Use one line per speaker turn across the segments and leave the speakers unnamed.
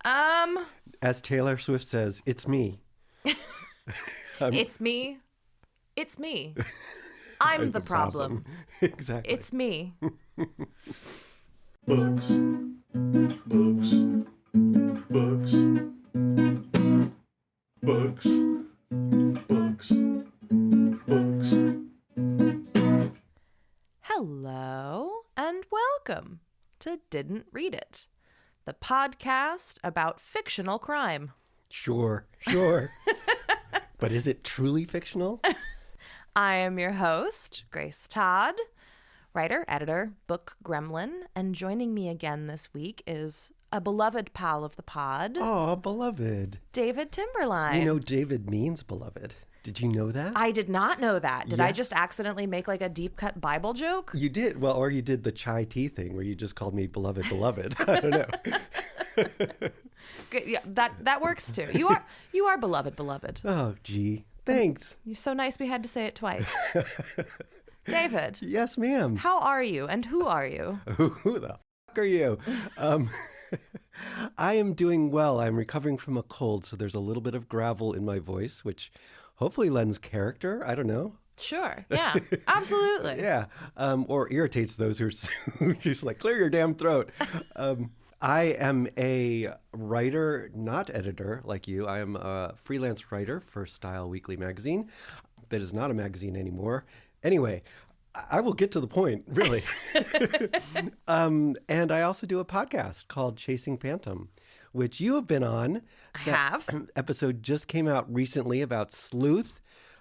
As Taylor Swift says, it's me.
It's me. It's me. I'm the problem.
Exactly.
It's me.
Books. Books. Books. Books. Books. Books.
Hello and welcome to Didn't Read It, the podcast about fictional crime.
Sure. But is it truly fictional?
I am your host, Grace Todd, writer, editor, book gremlin, and joining me again this week is a beloved pal of the pod.
Oh, beloved.
David Timberline.
You know, David means beloved. Did you know that?
I did not know that. Did I
Yes.
just accidentally make like a deep cut Bible joke?
You did. Well, or you did the chai tea thing where you just called me beloved. I don't know.
Good, yeah, that works too. You are beloved.
Oh, gee. Thanks.
You're so nice we had to say it twice. David,
Yes, ma'am.
how are you and who are you?
Who the fuck are you? I am doing well. I'm recovering from a cold, so there's a little bit of gravel in my voice, which hopefully lends character. I don't know.
Sure. Yeah, absolutely.
Yeah. Or irritates those who are just like, clear your damn throat. I am a writer, not editor like you. I am a freelance writer for Style Weekly magazine. That is not a magazine anymore. Anyway, I will get to the point, really. And I also do a podcast called Chasing Phantom, which you have been on.
I have.
Episode just came out recently about sleuth,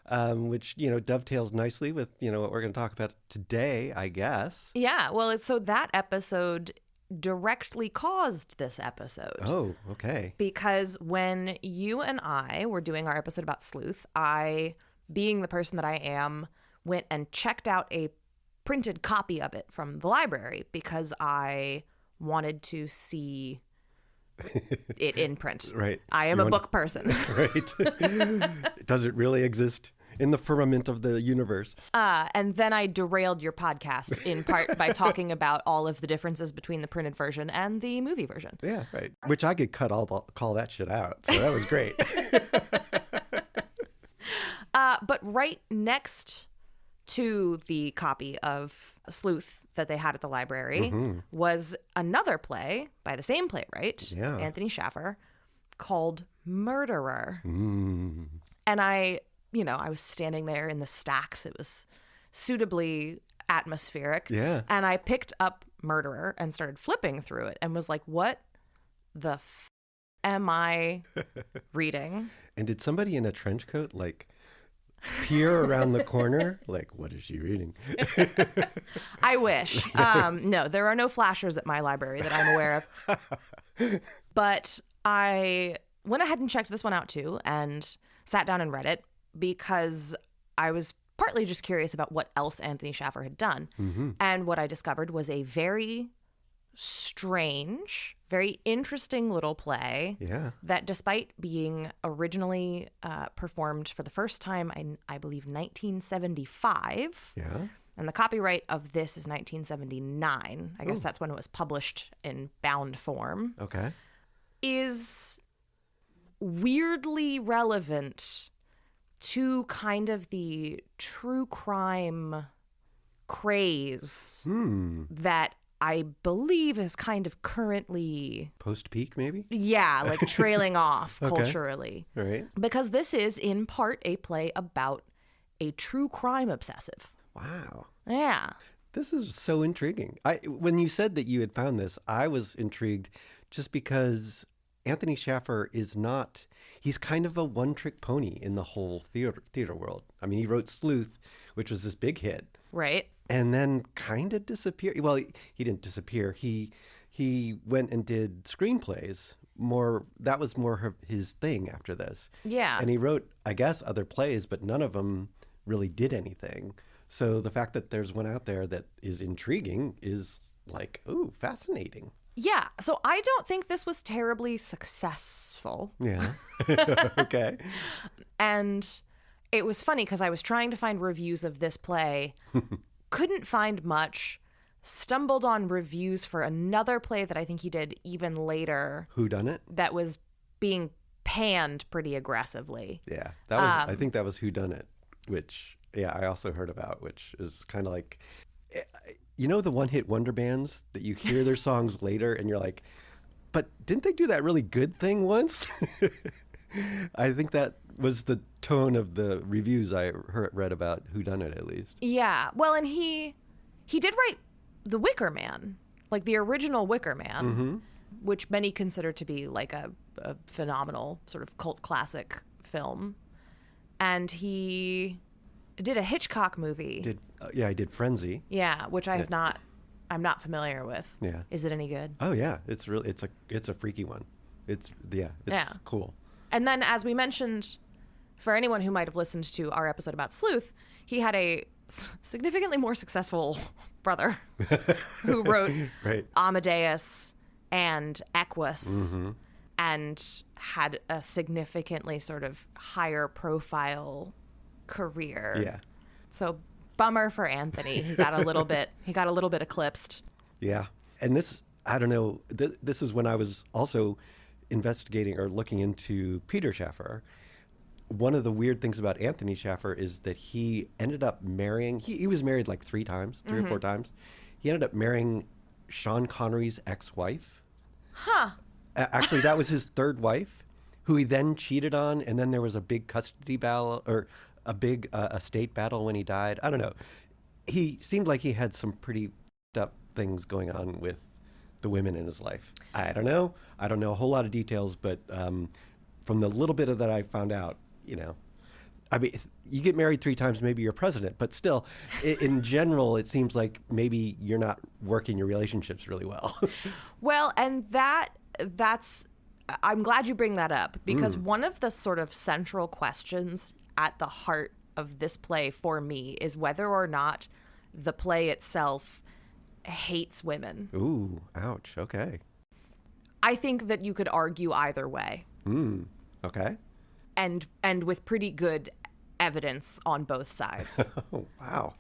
which, dovetails nicely with, what we're going to talk about today, I guess.
Yeah. Well, so that episode directly caused this episode.
Oh, okay.
Because when you and I were doing our episode about sleuth, I, being the person that I am, went and checked out a printed copy of it from the library because I wanted to see it in print.
Right.
I am a book person.
Right. Does it really exist in the firmament of the universe?
And then I derailed your podcast in part by talking about all of the differences between the printed version and the movie version.
Yeah, right. Which I could call that shit out. So that was great.
But right next to the copy of Sleuth that they had at the library was another play by the same playwright,
Yeah.
Anthony Shaffer, called Murderer.
Mm.
And I was standing there in the stacks. It was suitably atmospheric.
Yeah.
And I picked up Murderer and started flipping through it and was like, what the am I reading?
And did somebody in a trench coat, peer around the corner? What is she reading?
I wish. No, there are no flashers at my library that I'm aware of. But I went ahead and checked this one out too and sat down and read it because I was partly just curious about what else Anthony Shaffer had done.
Mm-hmm.
And what I discovered was a very strange, very interesting little play
Yeah.
that, despite being originally performed for the first time in, I believe, 1975,
Yeah.
and the copyright of this is 1979, I guess that's when it was published in bound form,
Okay.
is weirdly relevant to kind of the true crime craze that I believe is kind of currently,
Post-peak, maybe?
trailing off
Okay.
culturally.
All right.
Because this is in part a play about a true crime obsessive.
Wow.
Yeah.
This is so intriguing. When you said that you had found this, I was intrigued just because Anthony Shaffer he's kind of a one-trick pony in the whole theater world. I mean, he wrote Sleuth, which was this big hit.
Right.
And then kind of disappeared. Well, he didn't disappear. He went and did screenplays. That was more his thing after this.
Yeah.
And he wrote, I guess, other plays, but none of them really did anything. So the fact that there's one out there that is intriguing is fascinating.
Yeah. So I don't think this was terribly successful.
Yeah. Okay.
And it was funny because I was trying to find reviews of this play, couldn't find much. stumbled on reviews for another play that I think he did even later
Whodunit?
that was being panned pretty aggressively.
Yeah, that was. I think that was Whodunit, which I also heard about, which is kind of like, you know, the one-hit wonder bands that you hear their songs later and you're like, but didn't they do that really good thing once? I think that was the tone of the reviews I read about Whodunit, at least.
Yeah, well, and he did write The Wicker Man, like the original Wicker Man, which many consider to be like a phenomenal sort of cult classic film. And he did a Hitchcock movie.
He did Frenzy.
Yeah, which I'm not familiar with.
Yeah.
Is it any good?
Oh yeah, it's a freaky one. It's cool.
And then, as we mentioned, for anyone who might have listened to our episode about Sleuth, he had a significantly more successful brother who wrote Amadeus and Equus and had a significantly sort of higher profile career.
Yeah.
So bummer for Anthony. He got a little bit eclipsed.
Yeah. And this, I don't know, this is when I was also investigating or looking into Peter Shaffer. One of the weird things about Anthony Shaffer is that he ended up marrying, he was married like three or four times. He ended up marrying Sean Connery's ex-wife.
Huh.
Actually, that was his third wife, who he then cheated on, and then there was a big custody battle, or a big estate battle when he died. I don't know. He seemed like he had some pretty f***ed up things going on with the women in his life. I don't know. I don't know a whole lot of details, but from the little bit of that I found out, you know, I mean, you get married three times, maybe you're president, but still, in general, it seems like maybe you're not working your relationships really well.
Well, and that's, I'm glad you bring that up, because one of the sort of central questions at the heart of this play for me is whether or not the play itself hates women.
Ooh, ouch. Okay.
I think that you could argue either way.
Okay.
And with pretty good evidence on both sides.
Oh, wow.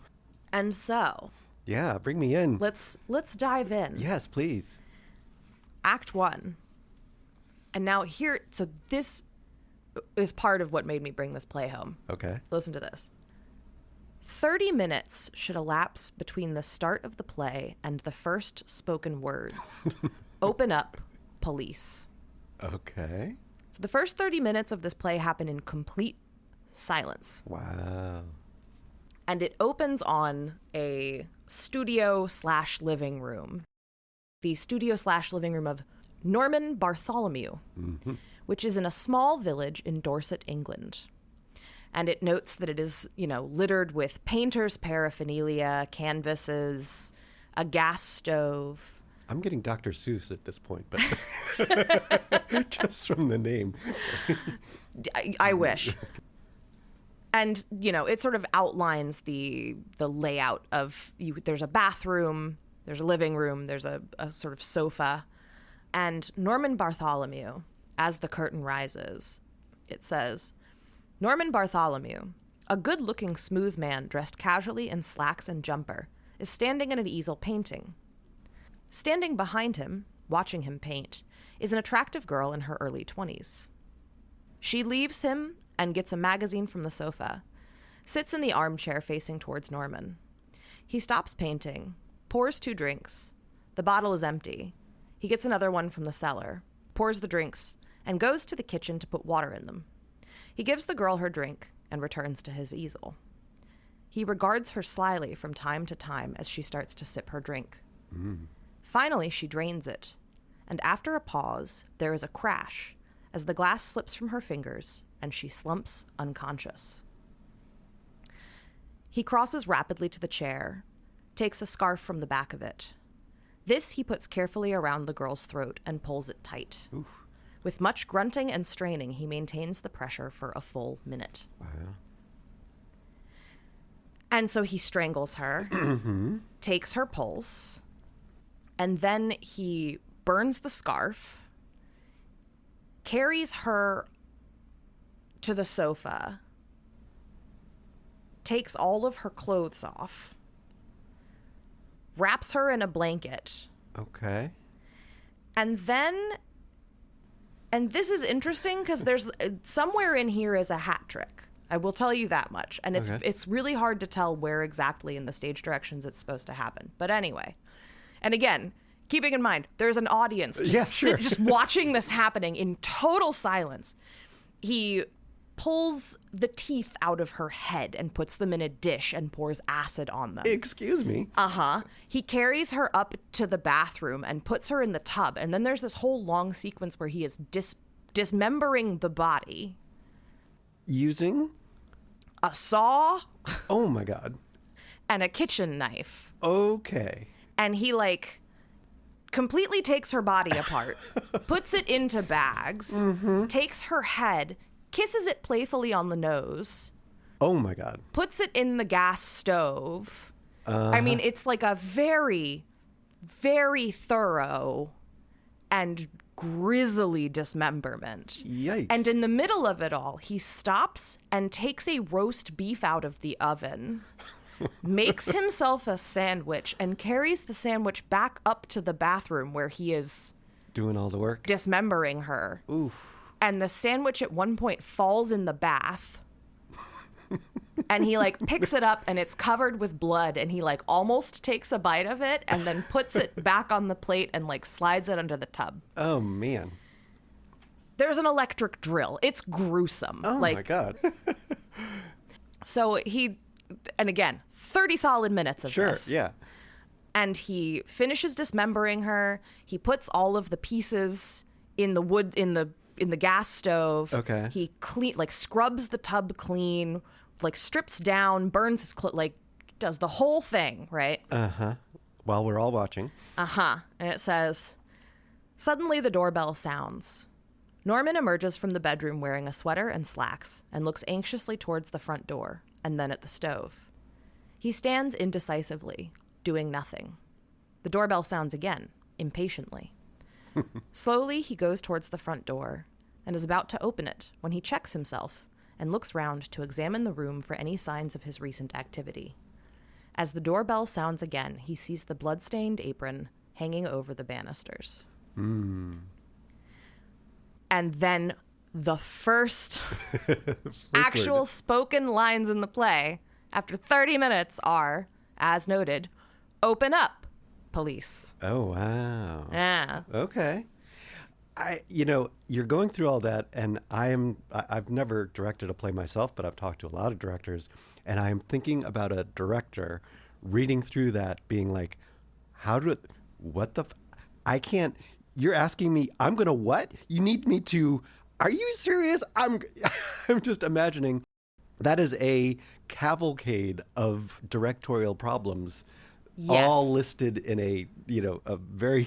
And so,
yeah, bring me in.
let's dive in.
Yes, please.
Act 1. And now so this is part of what made me bring this play home.
Okay.
Listen to this. 30 minutes should elapse between the start of the play and the first spoken words. Open up, police.
Okay.
So the first 30 minutes of this play happen in complete silence.
Wow.
And it opens on a studio/living room. The studio/living room of Norman Bartholomew, which is in a small village in Dorset, England. And it notes that it is, littered with painters' paraphernalia, canvases, a gas stove.
I'm getting Dr. Seuss at this point, but just from the name.
I wish. And, it sort of outlines the layout of there's a bathroom, there's a living room, there's a sort of sofa. And Norman Bartholomew, as the curtain rises, it says, Norman Bartholomew, a good-looking, smooth man dressed casually in slacks and jumper, is standing at an easel painting. Standing behind him, watching him paint, is an attractive girl in her early 20s. She leaves him and gets a magazine from the sofa, sits in the armchair facing towards Norman. He stops painting, pours 2 drinks. The bottle is empty. He gets another one from the cellar, pours the drinks, and goes to the kitchen to put water in them. He gives the girl her drink and returns to his easel. He regards her slyly from time to time as she starts to sip her drink. Finally, she drains it, and after a pause, there is a crash as the glass slips from her fingers and she slumps unconscious. He crosses rapidly to the chair, takes a scarf from the back of it. This he puts carefully around the girl's throat and pulls it tight.
Oof.
With much grunting and straining, he maintains the pressure for a full minute.
Wow.
And so he strangles her, takes her pulse, and then he burns the scarf, carries her to the sofa, takes all of her clothes off, wraps her in a blanket.
Okay.
And this is interesting because there's somewhere in here is a hat trick. I will tell you that much. And it's really hard to tell where exactly in the stage directions it's supposed to happen. But anyway, and again, keeping in mind, there's an audience just watching this happening in total silence. He pulls the teeth out of her head and puts them in a dish and pours acid on them.
Excuse me.
He carries her up to the bathroom and puts her in the tub. And then there's this whole long sequence where he is dismembering the body.
Using?
A saw.
Oh my God.
And a kitchen knife.
Okay.
And he like completely takes her body apart, puts it into bags, takes her head, kisses it playfully on the nose.
Oh my God.
Puts it in the gas stove. I mean, it's like a very, very thorough and grisly dismemberment.
Yikes.
And in the middle of it all, he stops and takes a roast beef out of the oven, makes himself a sandwich, and carries the sandwich back up to the bathroom where he is
doing all the work,
dismembering her.
Oof.
And the sandwich at one point falls in the bath. And he like picks it up and it's covered with blood, and he like almost takes a bite of it and then puts it back on the plate and like slides it under the tub.
Oh man.
There's an electric drill. It's gruesome.
Oh
like,
my God.
So and again, 30 solid minutes of this.
Sure, yeah.
And he finishes dismembering her. He puts all of the pieces in the wood in the gas stove.
Okay.
He scrubs the tub clean, like strips down, burns his does the whole thing, right?
While we're all watching.
And it says, suddenly the doorbell sounds. Norman emerges from the bedroom wearing a sweater and slacks and looks anxiously towards the front door and then at the stove. He stands indecisively, doing nothing. The doorbell sounds again, impatiently. Slowly, he goes towards the front door and is about to open it when he checks himself and looks round to examine the room for any signs of his recent activity. As the doorbell sounds again, he sees the blood-stained apron hanging over the banisters. And then the first actual spoken lines in the play after 30 minutes are, as noted, "Open up, police."
Oh, wow.
Yeah.
Okay. You're going through all that, and I've never directed a play myself, but I've talked to a lot of directors, and I am thinking about a director reading through that being like, I can't, you're asking me, I'm going to what? You need me to, are you serious? I'm just imagining that is a cavalcade of directorial problems,
Yes.
all listed in a very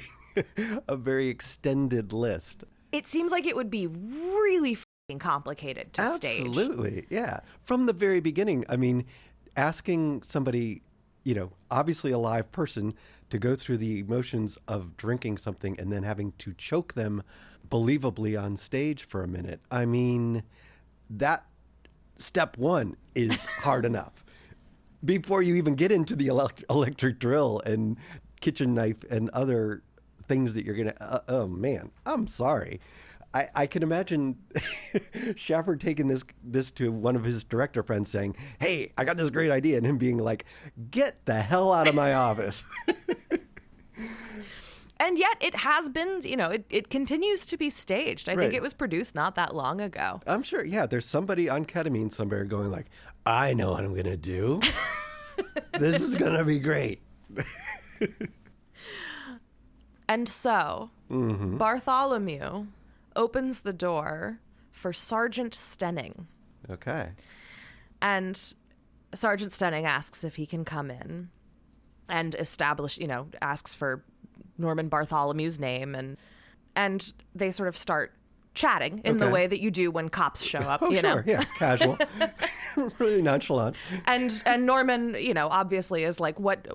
a very extended list.
It seems like it would be really f***ing complicated to stage.
Absolutely, yeah. From the very beginning, I mean, asking somebody, obviously a live person, to go through the emotions of drinking something and then having to choke them believably on stage for a minute. I mean, that step one is hard enough. Before you even get into the electric drill and kitchen knife and other things that you're going to, oh man, I'm sorry. I can imagine Shaffer taking this to one of his director friends saying, "Hey, I got this great idea," and him being like, "Get the hell out of my office."
And yet it has been, it continues to be staged. I think it was produced not that long ago.
I'm sure, yeah, there's somebody on ketamine somewhere going like, "I know what I'm going to do. This is going to be great."
And so Bartholomew opens the door for Sergeant Stenning.
Okay.
And Sergeant Stenning asks if he can come in and asks for Norman Bartholomew's name. And they sort of start chatting in the way that you do when cops show up,
Oh, sure, yeah, casual. Really nonchalant.
And Norman, obviously is like, what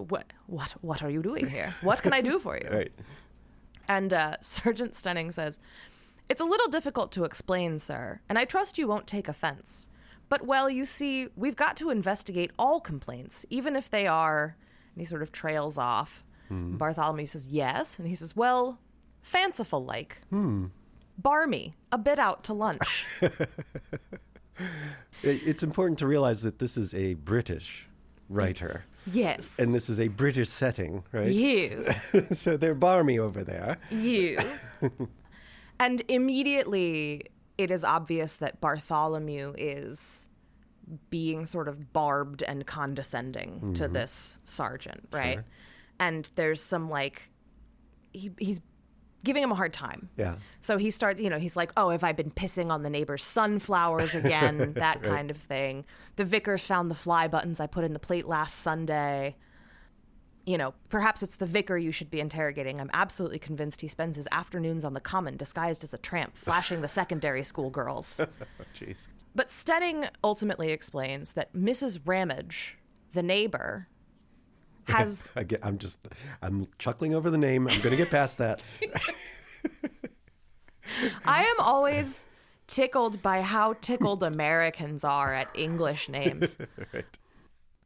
are you doing here? What can I do for you?
Right.
And Sergeant Stenning says, "It's a little difficult to explain, sir, and I trust you won't take offense. But, well, you see, we've got to investigate all complaints, even if they are," And he sort of trails off. Bartholomew says, yes. And he says, well, fanciful like. Barmy, a bit out to lunch.
It's important to realize that this is a British writer.
Yes.
And this is a British setting, right?
Yes.
So they're barmy over there.
Yes. And immediately it is obvious that Bartholomew is being sort of barbed and condescending to this sergeant, right?
Sure.
And there's some like, he's giving him a hard time.
Yeah.
So he starts, he's like, oh, have I been pissing on the neighbor's sunflowers again? That kind of thing. The vicar found the fly buttons I put in the plate last Sunday. Perhaps it's the vicar you should be interrogating. I'm absolutely convinced he spends his afternoons on the common disguised as a tramp, flashing the secondary school girls.
Jeez.
But Stenning ultimately explains that Mrs. Ramage, the neighbor, has...
I'm chuckling over the name. I'm going to get past that.
I am always tickled by how tickled Americans are at English names.
Right.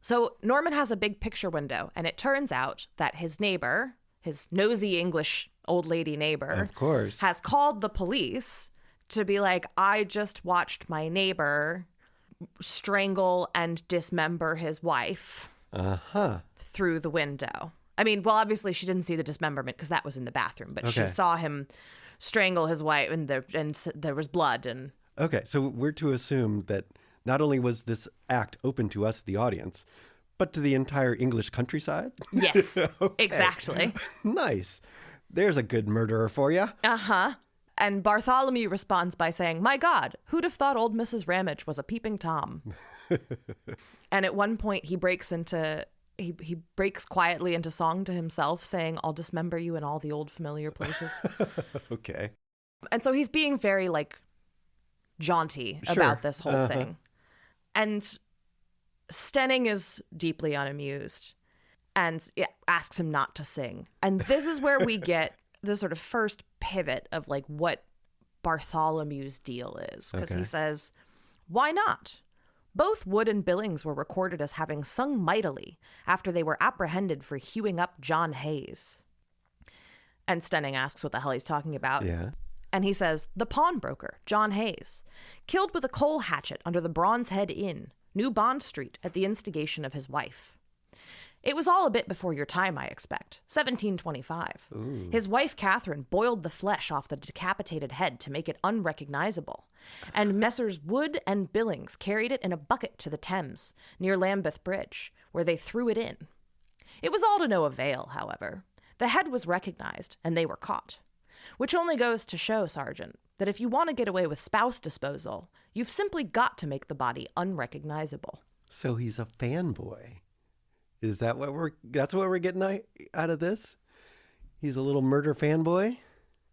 So Norman has a big picture window, and it turns out that his neighbor, his nosy English old lady neighbor,
Of course.
has called the police to be like, I just watched my neighbor strangle and dismember his wife through the window. I mean, well, obviously she didn't see the dismemberment because that was in the bathroom, but she
Okay.
saw him strangle his wife, and there was blood. And
Okay, so we're to assume that not only was this act open to us, the audience, but to the entire English countryside?
yes,
Okay.
exactly.
Nice. There's a good murderer for you.
And Bartholomew responds by saying, my God, who'd have thought old Mrs. Ramage was a peeping Tom? And at one point he breaks quietly into song to himself, saying, I'll dismember you in all the old familiar places.
Okay.
And so he's being very like jaunty
Sure.
about this whole thing. And Stenning is deeply unamused and asks him not to sing. And this is where we get the sort of first pivot of like what Bartholomew's deal is. Because
Okay.
he says, why not? Both Wood and Billings were recorded as having sung mightily after they were apprehended for hewing up John Hayes. And Stenning asks what the hell he's talking about.
Yeah.
And he says, the pawnbroker, John Hayes, killed with a coal hatchet under the Bronze Head Inn, New Bond Street, at the instigation of his wife. It was all a bit before your time, I expect. 1725.
Ooh.
His wife, Catherine, boiled the flesh off the decapitated head to make it unrecognizable. And Messrs. Wood and Billings carried it in a bucket to the Thames, near Lambeth Bridge, where they threw it in. It was all to no avail, however. The head was recognized, and they were caught. Which only goes to show, Sergeant, that if you want to get away with spouse disposal, you've simply got to make the body unrecognizable.
So he's a fanboy. Is that that's what we're getting out of this? He's a little murder fanboy?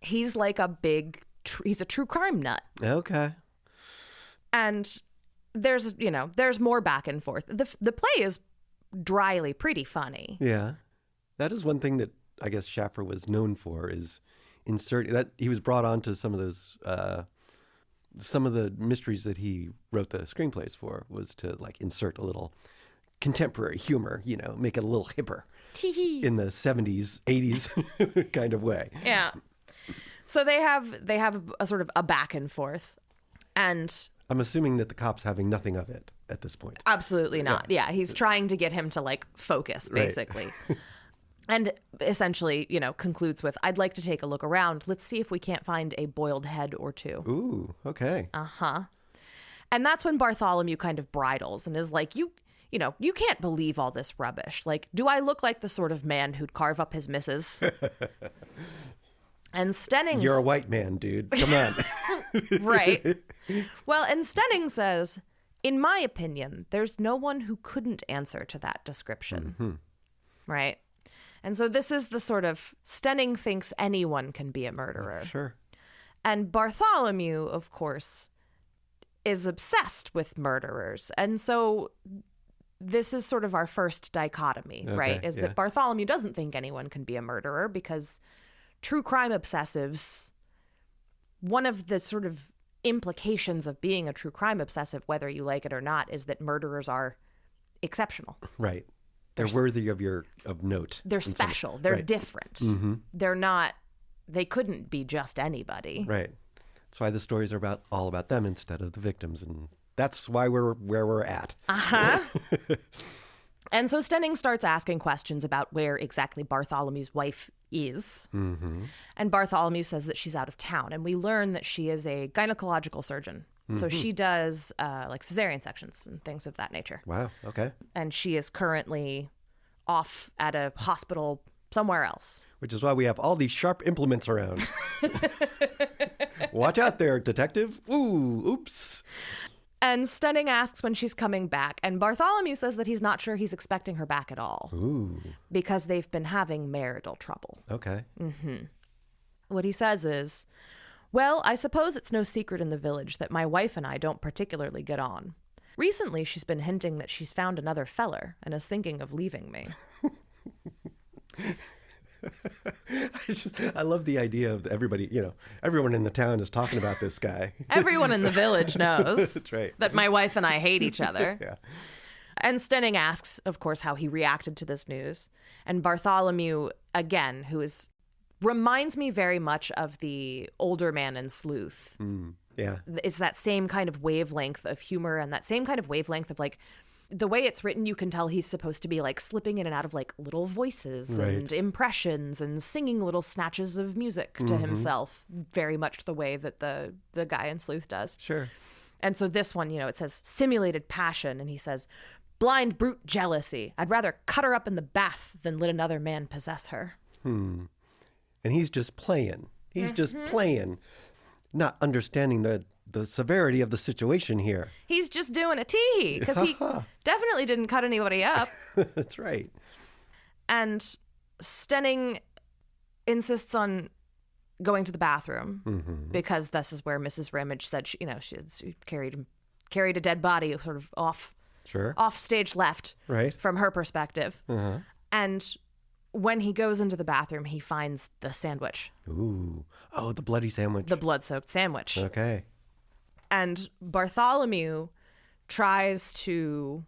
He's like he's a true crime nut.
Okay.
And there's more back and forth. The play is dryly pretty funny.
Yeah. That is one thing that I guess Shaffer was known for, is inserting that. He was brought on to some of those some of the mysteries that he wrote the screenplays for, was to like insert a little contemporary humor, make it a little hipper in the 70s, 80s kind of way.
Yeah. So they have a sort of a back and forth, and
I'm assuming that the cop's having nothing of it at this point.
absolutely not. Yeah, he's trying to get him to like focus,
Right.
basically. And essentially, concludes with, I'd like to take a look around. Let's see if we can't find a boiled head or two.
Ooh, okay.
And that's when Bartholomew kind of bridles and is like, you can't believe all this rubbish. Like, do I look like the sort of man who'd carve up his missus? And Stenning...
You're a white man, dude. Come on.
Right. Well, and Stenning says, in my opinion, there's no one who couldn't answer to that description. Right? And so this is the sort of, Stenning thinks anyone can be a murderer.
Sure.
And Bartholomew, of course, is obsessed with murderers. And so this is sort of our first dichotomy, right? Is that Bartholomew doesn't think anyone can be a murderer because true crime obsessives, one of the sort of implications of being a true crime obsessive, whether you like it or not, is that murderers are exceptional.
Right. They're worthy of note.
They're special. They're different. They're not, they couldn't be just anybody.
Right. That's why the stories are all about them instead of the victims. And that's why we're where we're at.
And so Stenning starts asking questions about where exactly Bartholomew's wife is. And Bartholomew says that she's out of town. And we learn that she is a gynecological surgeon. So she does like cesarean sections and things of that nature.
Wow. Okay.
And she is currently off at a hospital somewhere else.
Which is why we have all these sharp implements around. Watch out there, detective. Ooh, oops.
And Stenning asks when she's coming back. And Bartholomew says that he's not sure he's expecting her back at all.
Ooh.
Because they've been having marital trouble.
Okay.
What he says is, well, I suppose it's no secret in the village that my wife and I don't particularly get on. Recently, she's been hinting that she's found another feller and is thinking of leaving me.
I love the idea of everybody, everyone in the town is talking about this guy.
Everyone in the village knows
That's right.
that my wife and I hate each other.
Yeah.
And Stenning asks, of course, how he reacted to this news. And Bartholomew, again, reminds me very much of the older man in Sleuth.
Yeah.
It's that same kind of wavelength of humor and that same kind of wavelength of like, the way it's written, you can tell he's supposed to be like slipping in and out of like little voices and impressions and singing little snatches of music to himself, very much the way that the guy in Sleuth does.
Sure.
And so this one, it says simulated passion. And he says, blind brute jealousy. I'd rather cut her up in the bath than let another man possess her.
And he's just playing. He's just playing, not understanding the severity of the situation here.
He's just doing a tee because he definitely didn't cut anybody up.
That's right.
And Stenning insists on going to the bathroom because this is where Mrs. Ramage said she carried a dead body sort of off stage left from her perspective. And when he goes into the bathroom, he finds the sandwich.
Ooh. Oh, the bloody sandwich.
The blood-soaked sandwich.
Okay.
And Bartholomew tries to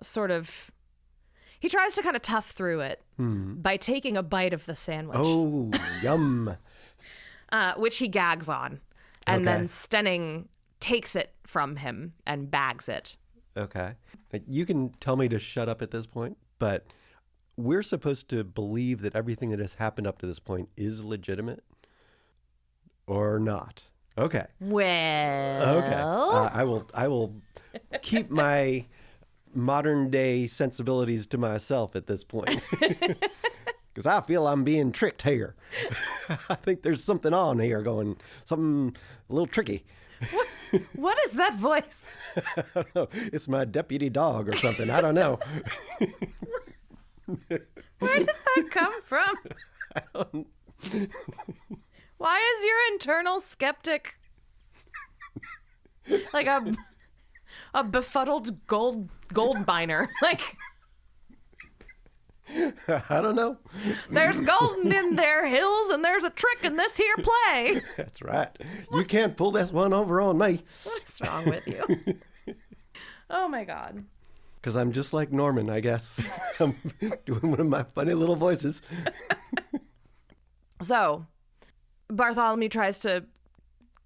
kind of tough through it by taking a bite of the sandwich.
Oh, yum.
Which he gags on. And then Stenning takes it from him and bags it.
Okay. You can tell me to shut up at this point, but we're supposed to believe that everything that has happened up to this point is legitimate or not. Okay.
Well.
Okay. I will keep my modern day sensibilities to myself at this point. Because I feel I'm being tricked here. I think there's something on here something a little tricky.
What is that voice?
I don't know. It's my deputy dog or something. I don't know.
Where did that come from?
I don't.
Why is your internal skeptic like a befuddled gold miner? Like,
I don't know.
There's gold in their hills and there's a trick in this here play.
That's right. You can't pull this one over on me.
What's wrong with you? Oh my God.
Because I'm just like Norman, I guess. I'm doing one of my funny little voices.
So Bartholomew tries to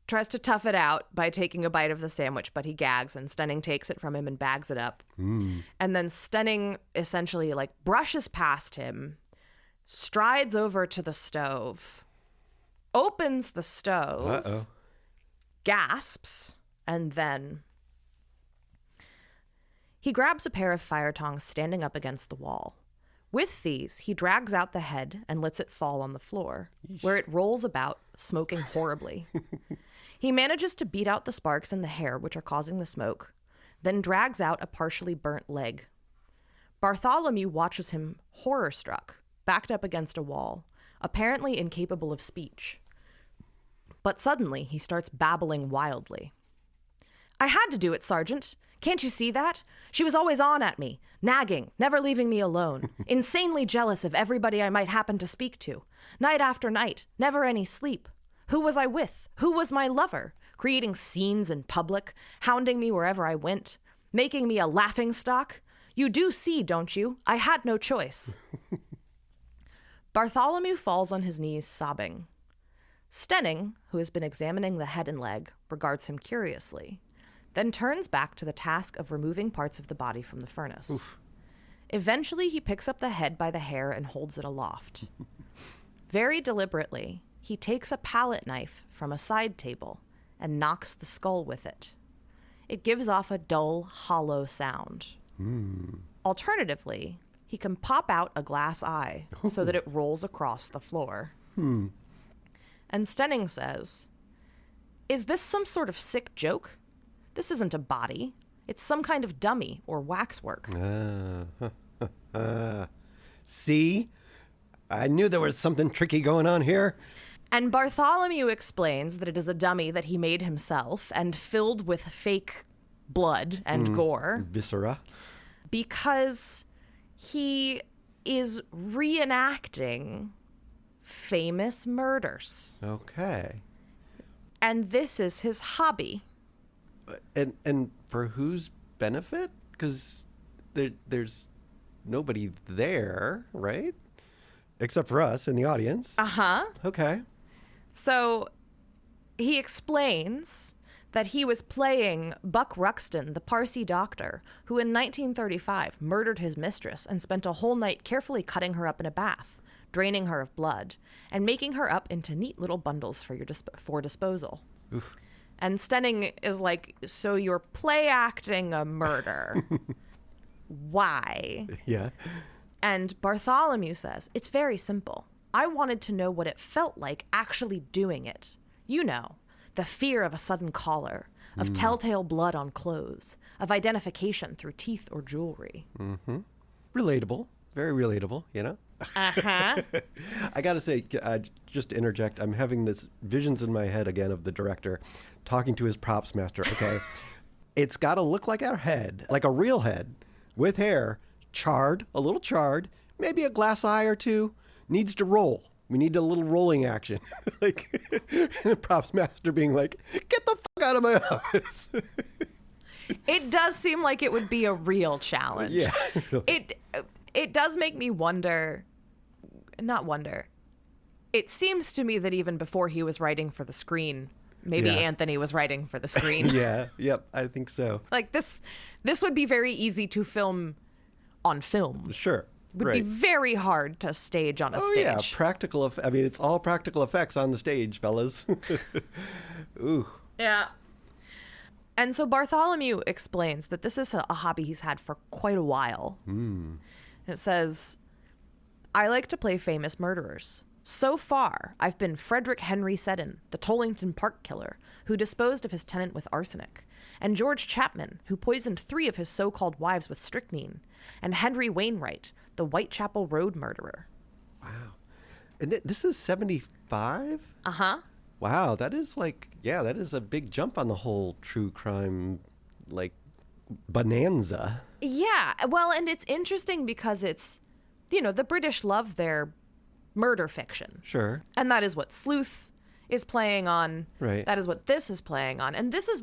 tough it out by taking a bite of the sandwich, but he gags, and Stenning takes it from him and bags it up. And then Stenning essentially like brushes past him, strides over to the stove, opens the stove, gasps, and then he grabs a pair of fire tongs standing up against the wall. With these, he drags out the head and lets it fall on the floor, where it rolls about, smoking horribly. He manages to beat out the sparks in the hair which are causing the smoke, then drags out a partially burnt leg. Bartholomew watches him horror-struck, backed up against a wall, apparently incapable of speech. But suddenly, he starts babbling wildly. "I had to do it, Sergeant. Can't you see that? She was always on at me, nagging, never leaving me alone, insanely jealous of everybody I might happen to speak to. Night after night, never any sleep. Who was I with? Who was my lover? Creating scenes in public, hounding me wherever I went, making me a laughingstock. You do see, don't you? I had no choice. Bartholomew falls on his knees, sobbing. Stenning, who has been examining the head and leg, regards him curiously, then turns back to the task of removing parts of the body from the furnace.
Oof.
Eventually, he picks up the head by the hair and holds it aloft. Very deliberately, he takes a palette knife from a side table and knocks the skull with it. It gives off a dull, hollow sound. Alternatively, he can pop out a glass eye so that it rolls across the floor. And Stenning says, "Is this some sort of sick joke? This isn't a body. It's some kind of dummy or waxwork."
See? I knew there was something tricky going on here.
And Bartholomew explains that it is a dummy that he made himself and filled with fake blood and gore
Viscera.
because he is reenacting famous murders.
Okay.
And this is his hobby.
And for whose benefit? Because there's nobody there, right? Except for us in the audience.
Uh-huh.
Okay.
So he explains that he was playing Buck Ruxton, the Parsi doctor, who in 1935 murdered his mistress and spent a whole night carefully cutting her up in a bath, draining her of blood, and making her up into neat little bundles for disposal.
Oof.
And Stenning is like, so you're play acting a murder. Why?
Yeah.
And Bartholomew says, it's very simple. I wanted to know what it felt like actually doing it. You know, the fear of a sudden collar, of telltale blood on clothes, of identification through teeth or jewelry.
Mm-hmm. Relatable. Very relatable, you know?
Uh-huh.
I gotta say, just to interject, I'm having this visions in my head again of the director talking to his props master. Okay, it's got to look like a head, like a real head, with hair, charred, a little charred, maybe a glass eye or two, needs to roll. We need a little rolling action. Like, the props master being like, get the fuck out of my office.
It does seem like it would be a real challenge.
Yeah.
It does make me wonder, not wonder. It seems to me that even before he was writing for the screen, maybe
Yeah.
Anthony was writing for the screen.
Yeah, yep, I think so.
Like this would be very easy to film on film.
Sure.
Would be very hard to stage on a
Oh,
stage.
yeah, practical. I mean, it's all practical effects on the stage, fellas. Ooh.
Yeah. And so Bartholomew explains that this is a hobby he's had for quite a while. It says, I like to play famous murderers. So far, I've been Frederick Henry Seddon, the Tollington Park killer, who disposed of his tenant with arsenic, and George Chapman, who poisoned 3 of his so-called wives with strychnine, and Henry Wainwright, the Whitechapel Road murderer.
Wow. And this is 75?
Uh-huh.
Wow, that is that is a big jump on the whole true crime, bonanza.
Yeah, well, and it's interesting because it's, the British love their murder fiction.
Sure.
And that is what Sleuth is playing on.
Right.
That is what this is playing on. And this is,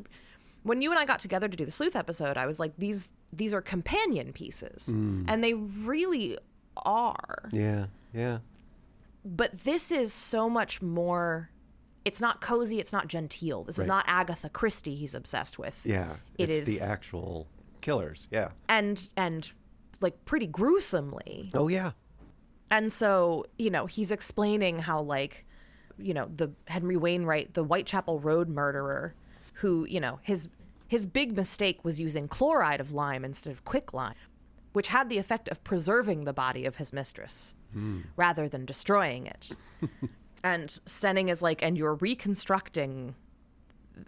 when you and I got together to do the Sleuth episode, I was like, these are companion pieces. And they really are.
Yeah, yeah.
But this is so much more, it's not cozy, it's not genteel. This is not Agatha Christie he's obsessed with.
Yeah. It's the actual killers, yeah.
And like pretty gruesomely.
Oh, yeah.
And so, he's explaining how, the Henry Wainwright, the Whitechapel Road murderer, who, his big mistake was using chloride of lime instead of quicklime, which had the effect of preserving the body of his mistress rather than destroying it. And Stenning is like, and you're reconstructing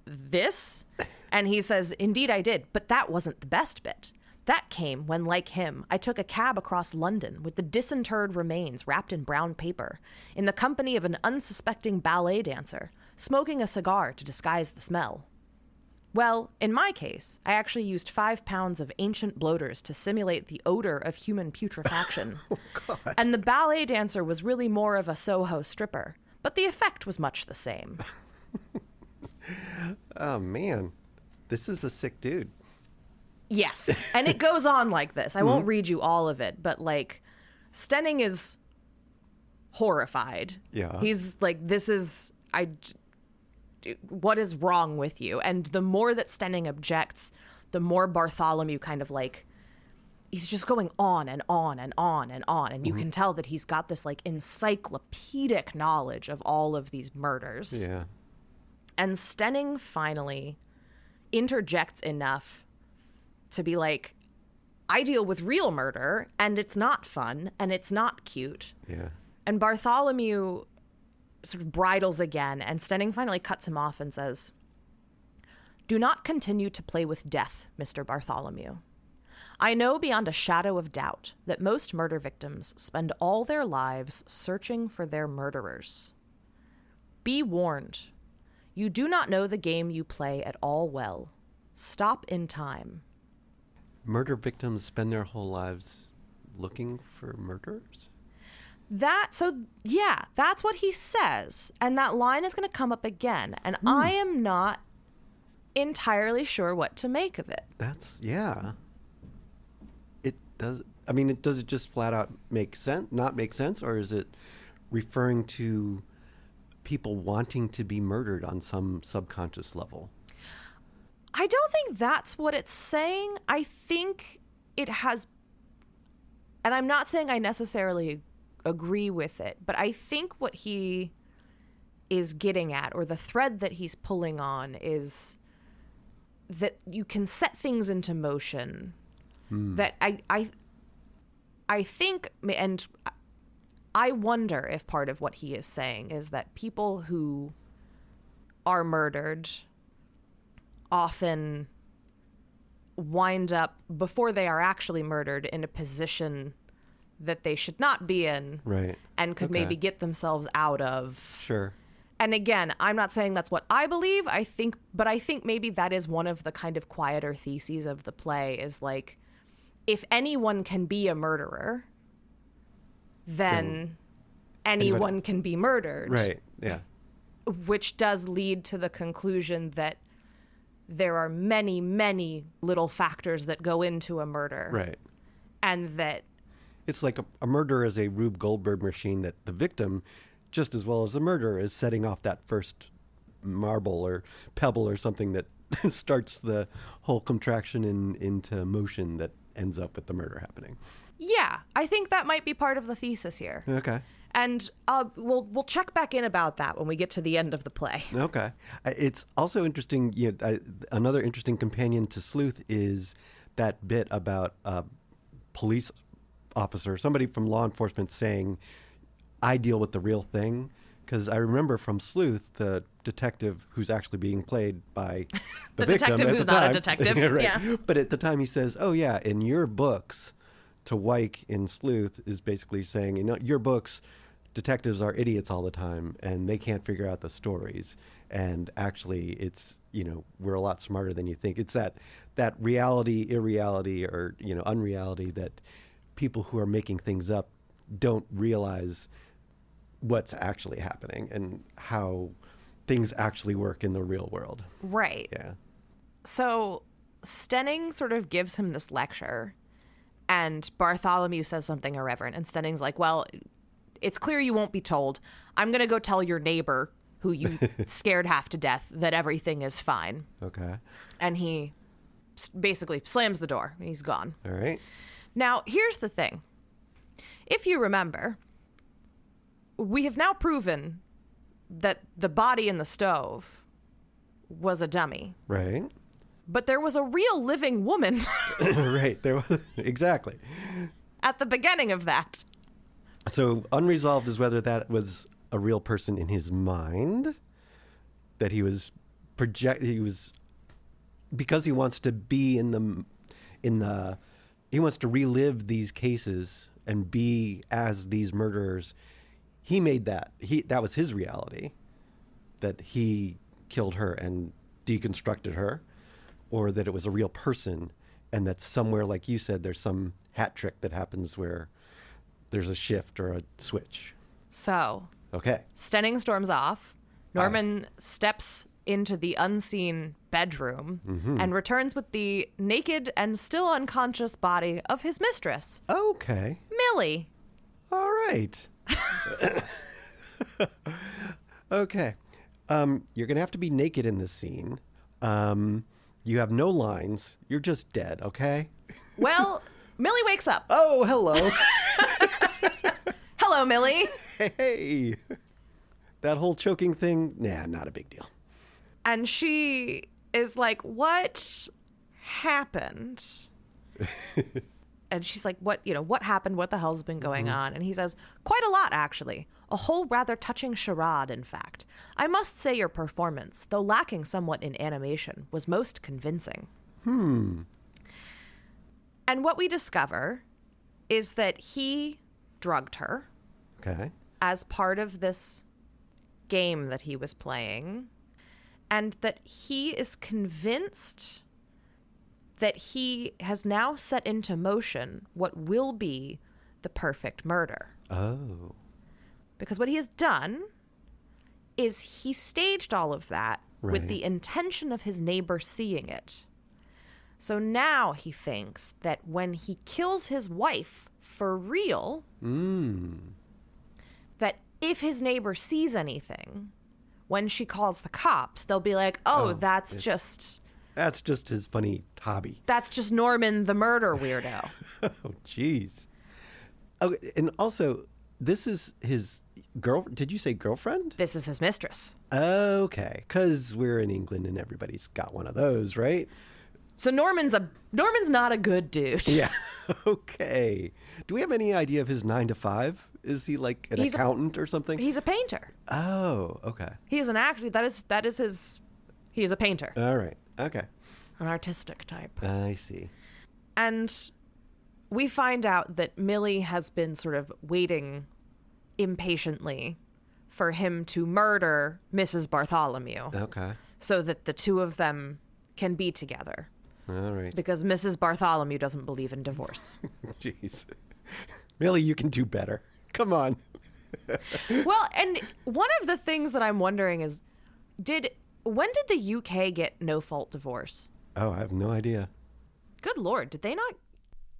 this? And he says, indeed I did, but that wasn't the best bit. That came when, like him, I took a cab across London with the disinterred remains wrapped in brown paper, in the company of an unsuspecting ballet dancer, smoking a cigar to disguise the smell. Well, in my case, I actually used 5 pounds of ancient bloaters to simulate the odor of human putrefaction.
Oh, God.
And the ballet dancer was really more of a Soho stripper, but the effect was much the same.
Oh, man. This is a sick dude.
Yes. And it goes on like this. I won't read you all of it, but like Stenning is horrified.
Yeah.
He's like, what is wrong with you? And the more that Stenning objects, the more Bartholomew kind of like, he's just going on and on and on and on. And you can tell that he's got this like encyclopedic knowledge of all of these murders.
Yeah.
And Stenning finally interjects enough to be like, I deal with real murder and it's not fun and it's not cute.
Yeah.
And Bartholomew sort of bridles again, and Stenning finally cuts him off and says, "Do not continue to play with death, Mr. Bartholomew. I know beyond a shadow of doubt that most murder victims spend all their lives searching for their murderers. Be warned. You do not know the game you play at all well. Stop in time."
Murder victims spend their whole lives looking for murderers?
That's what he says. And that line is going to come up again. And I am not entirely sure what to make of it.
Yeah. It does. I mean, does it just flat out not make sense? Or is it referring to people wanting to be murdered on some subconscious level?
I don't think that's what it's saying. I think it has, and I'm not saying I necessarily agree with it, but I think what he is getting at, or the thread that he's pulling on, is that you can set things into motion. That I think, and I wonder if part of what he is saying is that people who are murdered often wind up, before they are actually murdered, in a position that they should not be in,
right?
And could maybe get themselves out of.
Sure.
And again, I'm not saying that's what I believe. I think maybe that is one of the kind of quieter theses of the play, is like, if anyone can be a murderer, then anyone can be murdered.
Right. Yeah.
Which does lead to the conclusion that there are many, many little factors that go into a murder.
Right.
And that
it's like a murder is a Rube Goldberg machine that the victim, just as well as the murderer, is setting off that first marble or pebble or something that starts the whole contraction into motion that ends up with the murder happening.
Yeah, I think that might be part of the thesis here.
Okay.
And we'll check back in about that when we get to the end of the play.
Okay. It's also interesting, another interesting companion to Sleuth is that bit about police officer, somebody from law enforcement saying, "I deal with the real thing." Because I remember from Sleuth, the detective who's actually being played by the victim
detective
at
who's
the time.
not a detective.
Yeah, right.
Yeah.
But at the time he says, "Oh yeah, in your books," to Wyke in Sleuth is basically saying, your books, detectives are idiots all the time and they can't figure out the stories. And actually it's, we're a lot smarter than you think. It's that reality, irreality, or, unreality that people who are making things up don't realize what's actually happening and how things actually work in the real world.
Right.
Yeah.
So Stenning sort of gives him this lecture, and Bartholomew says something irreverent, and Stenning's like, "Well, it's clear you won't be told. I'm going to go tell your neighbor, who you scared half to death, that everything is fine."
Okay.
And he basically slams the door, and he's gone.
All right.
Now, here's the thing. If you remember, we have now proven that the body in the stove was a dummy.
Right.
But there was a real living woman
Right. There was, exactly.
at the beginning of that.
So unresolved is whether that was a real person in his mind, that he was because he wants to be he wants to relive these cases and be as these murderers. He made that was his reality, that he killed her and deconstructed her, or that it was a real person, and that somewhere, like you said, there's some hat trick that happens where there's a shift or a switch.
So,
Okay.
Stenning storms off. Norman steps into the unseen bedroom and returns with the naked and still unconscious body of his mistress,
Okay.
Millie.
All right. Okay. You're going to have to be naked in this scene. You have no lines. You're just dead, okay?
Well, Millie wakes up.
Oh, hello.
Hello, Millie.
Hey. That whole choking thing, not a big deal.
And she is like, what happened? And she's like, what happened? What the hell's been going on? And he says, quite a lot, actually. A whole rather touching charade, in fact. I must say your performance, though lacking somewhat in animation, was most convincing. And what we discover is that he drugged her
Okay.
as part of this game that he was playing, and that he is convinced that he has now set into motion what will be the perfect murder.
Oh.
Because what he has done is he staged all of that with
Right.
the intention of his neighbor seeing it. So now he thinks that when he kills his wife for real, that if his neighbor sees anything, when she calls the cops, they'll be like, that's just
his funny hobby.
That's just Norman, the murder weirdo.
Oh, jeez. Oh, and also, this is his did you say girlfriend?
This is his mistress.
Okay, because we're in England and everybody's got one of those, right?
So Norman's not a good dude.
Yeah. Okay. Do we have any idea of his 9 to 5? Is he like an accountant or something?
He's a painter.
Oh, okay.
He is an actor. That is his. He is a painter.
All right. Okay.
An artistic type.
I see.
And we find out that Millie has been sort of waiting impatiently for him to murder Mrs. Bartholomew
Okay.
so that the two of them can be together.
All right.
Because Mrs. Bartholomew doesn't believe in divorce.
Jeez. Millie, you can do better. Come on.
Well, and one of the things that I'm wondering is, when did the UK get no-fault divorce?
Oh, I have no idea.
Good Lord, did they not?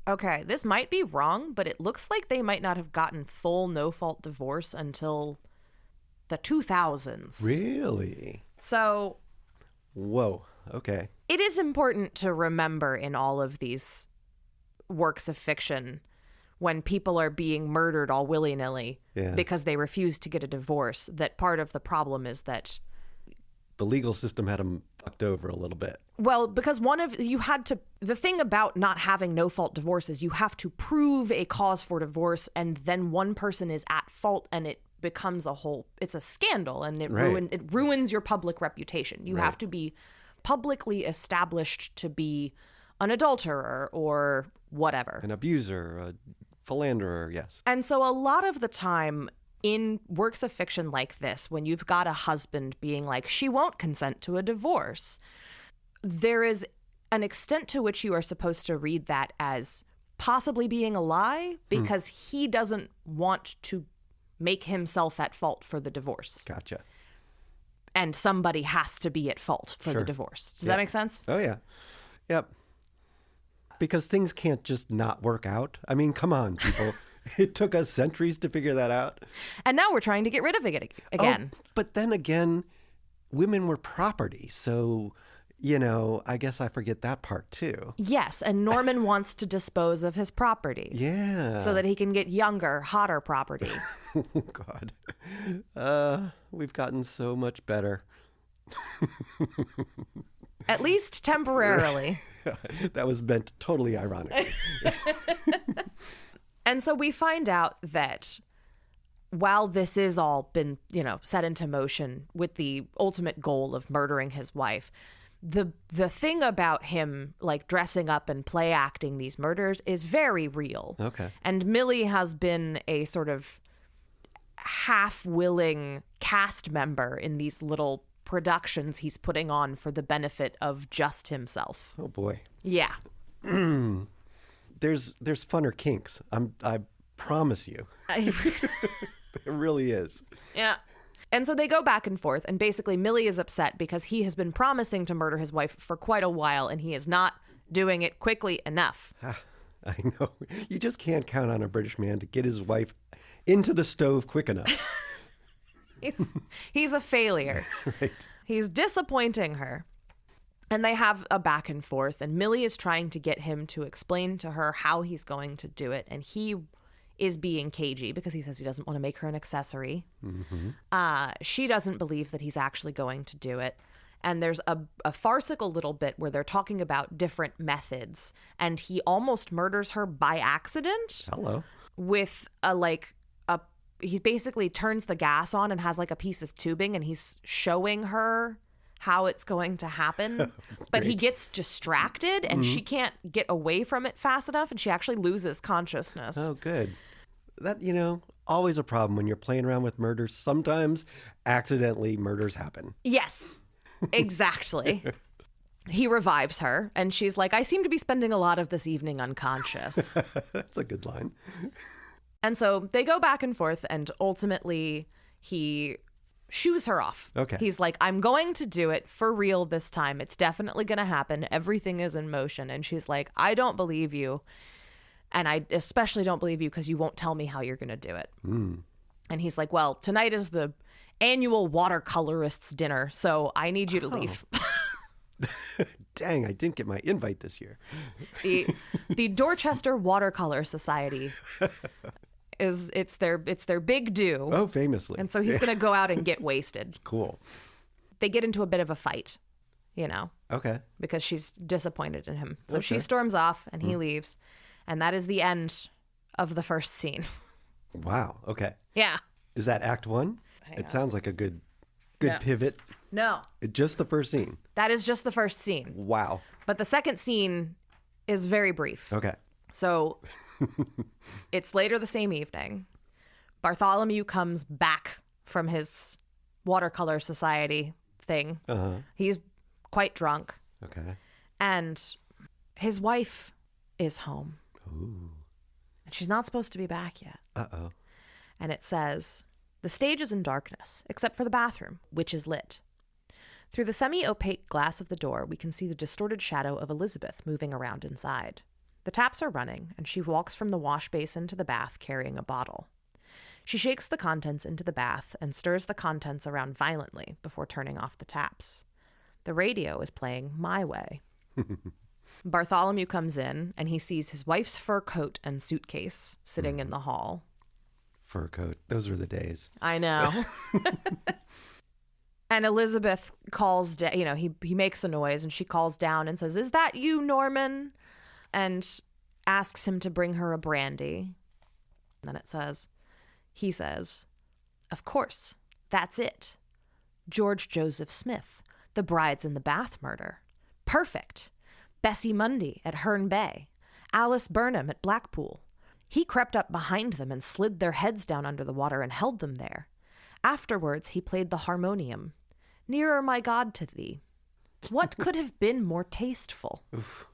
Okay, this might be wrong, but it looks like they might not have gotten full no-fault divorce until the 2000s.
Really?
So
Whoa. Okay.
it is important to remember in all of these works of fiction when people are being murdered all willy-nilly because they refuse to get a divorce, that part of the problem is that
The legal system had him fucked over a little bit.
well, because the thing about not having no fault divorce is you have to prove a cause for divorce, and then one person is at fault and it becomes it's a scandal, and it ruins your public reputation. You have to be publicly established to be an adulterer or whatever.
An abuser, a philanderer, yes.
And so a lot of the time in works of fiction like this, when you've got a husband being like, she won't consent to a divorce, there is an extent to which you are supposed to read that as possibly being a lie because he doesn't want to make himself at fault for the divorce.
Gotcha.
And somebody has to be at fault for the divorce. Does that make sense?
Oh, yeah. Yep. Because things can't just not work out. I mean, come on, people. It took us centuries to figure that out.
And now we're trying to get rid of it again.
Oh, but then again, women were property. So, I guess I forget that part too.
Yes, and Norman wants to dispose of his property.
Yeah.
So that he can get younger, hotter property.
Oh, God. We've gotten so much better.
At least temporarily.
That was meant totally ironically.
And so we find out that while this is all been, set into motion with the ultimate goal of murdering his wife, the thing about him like dressing up and play acting these murders is very real.
Okay.
And Millie has been a sort of half-willing cast member in these little productions he's putting on for the benefit of just himself.
Oh, boy.
Yeah.
There's funner kinks. I promise you. It really is.
Yeah. And so they go back and forth, and basically Millie is upset because he has been promising to murder his wife for quite a while, and he is not doing it quickly enough.
I know. You just can't count on a British man to get his wife into the stove quick enough.
He's a failure.
Right.
He's disappointing her. And they have a back and forth, and Millie is trying to get him to explain to her how he's going to do it, and he is being cagey because he says he doesn't want to make her an accessory. Mm-hmm. She doesn't believe that he's actually going to do it. And there's a farcical little bit where they're talking about different methods, and he almost murders her by accident.
Hello.
With he basically turns the gas on and has like a piece of tubing, and he's showing her how it's going to happen. But he gets distracted, and she can't get away from it fast enough, and she actually loses consciousness.
Oh, good. That, always a problem when you're playing around with murders. Sometimes accidentally murders happen.
Yes, exactly. He revives her, and she's like, I seem to be spending a lot of this evening unconscious.
That's a good line.
And so they go back and forth, and ultimately he shoos her off.
Okay.
He's like, I'm going to do it for real this time. It's definitely going to happen. Everything is in motion. And she's like, I don't believe you. And I especially don't believe you because you won't tell me how you're going to do it. And he's like, well, tonight is the annual watercolorists dinner, so I need you to leave.
Dang, I didn't get my invite this year.
The Dorchester Watercolor Society it's their big do.
Oh, famously.
And so he's going to go out and get wasted.
Cool.
They get into a bit of a fight,
Okay.
because she's disappointed in him. So
Okay.
she storms off and he leaves. And that is the end of the first scene.
Wow. Okay.
Yeah.
Is that Act 1? It sounds like a good
No.
pivot.
No,
Just the first scene.
that is just the first scene.
Wow.
But the second scene is very brief.
Okay.
So it's later the same evening. Bartholomew comes back from his watercolor society thing.
Uh-huh.
He's quite drunk.
Okay.
And his wife is home.
Ooh.
And she's not supposed to be back yet.
Uh-oh.
And it says, the stage is in darkness, except for the bathroom, which is lit. Through the semi-opaque glass of the door, we can see the distorted shadow of Elizabeth moving around inside. The taps are running, and she walks from the wash basin to the bath carrying a bottle. She shakes the contents into the bath and stirs the contents around violently before turning off the taps. The radio is playing My Way. Bartholomew comes in, and he sees his wife's fur coat and suitcase sitting in the hall.
Fur coat. Those were the days.
I know. And Elizabeth calls down, he makes a noise, and she calls down and says, is that you, Norman? And asks him to bring her a brandy. And then he says, of course, that's it. George Joseph Smith, the brides in the Bath murder. Perfect. Bessie Mundy at Herne Bay. Alice Burnham at Blackpool. He crept up behind them and slid their heads down under the water and held them there. Afterwards, he played the harmonium. Nearer, my God, to thee. What could have been more tasteful?
Oof.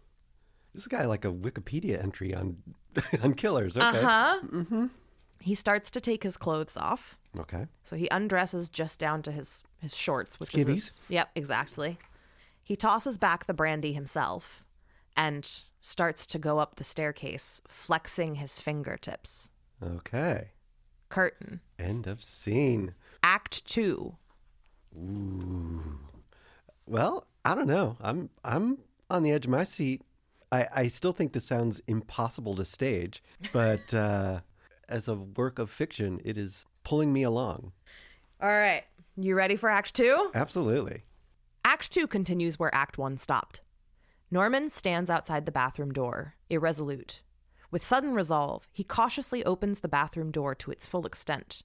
This is a guy like a Wikipedia entry on on killers. Okay.
Uh-huh. Mm-hmm. He starts to take his clothes off.
Okay.
So he undresses just down to his shorts, which
Skivvies.
is yep, exactly. He tosses back the brandy himself and starts to go up the staircase, flexing his fingertips.
Okay.
Curtain.
End of scene.
Act 2.
Ooh. Well, I don't know. I'm on the edge of my seat. I still think this sounds impossible to stage, but as a work of fiction, it is pulling me along.
All right. You ready for Act 2?
Absolutely.
Act 2 continues where Act 1 stopped. Norman stands outside the bathroom door, irresolute. With sudden resolve, he cautiously opens the bathroom door to its full extent.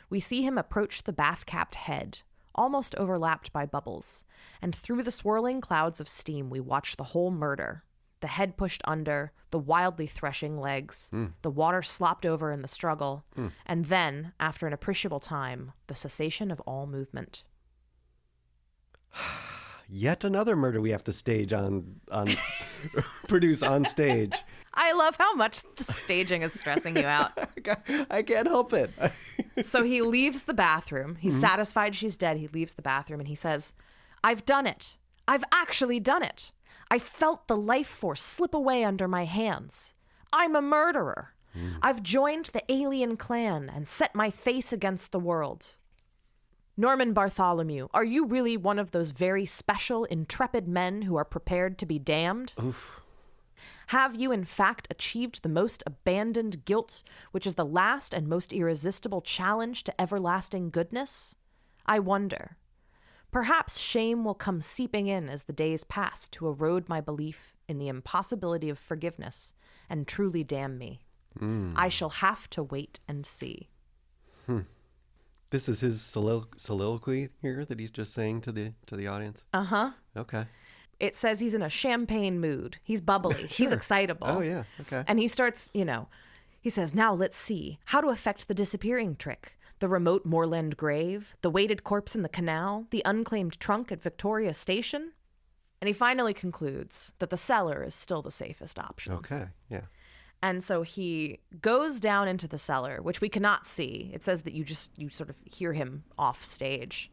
We see him approach the bath-capped head, almost overlapped by bubbles, and through the swirling clouds of steam we watch the whole murder. The head pushed under, the wildly threshing legs, the water slopped over in the struggle, and then, after an appreciable time, the cessation of all movement.
Yet another murder we have to stage on produce on stage.
I love how much the staging is stressing you out.
I can't help it.
So he leaves the bathroom. He's satisfied she's dead. He leaves the bathroom and he says, I've done it. I've actually done it. I felt the life force slip away under my hands. I'm a murderer. I've joined the alien clan and set my face against the world. Norman Bartholomew, are you really one of those very special, intrepid men who are prepared to be damned?
Oof.
Have you in fact achieved the most abandoned guilt, which is the last and most irresistible challenge to everlasting goodness? I wonder. Perhaps shame will come seeping in as the days pass to erode my belief in the impossibility of forgiveness and truly damn me. I shall have to wait and see.
This is his soliloquy here that he's just saying to the audience?
Uh-huh.
Okay.
It says he's in a champagne mood. He's bubbly.
Sure.
He's excitable.
Oh, yeah. Okay.
And he starts, he says, now let's see. How to effect the disappearing trick. The remote moorland grave, the weighted corpse in the canal, the unclaimed trunk at Victoria Station. And he finally concludes that the cellar is still the safest option.
Okay. Yeah.
And so he goes down into the cellar, which we cannot see. It says that you sort of hear him off stage.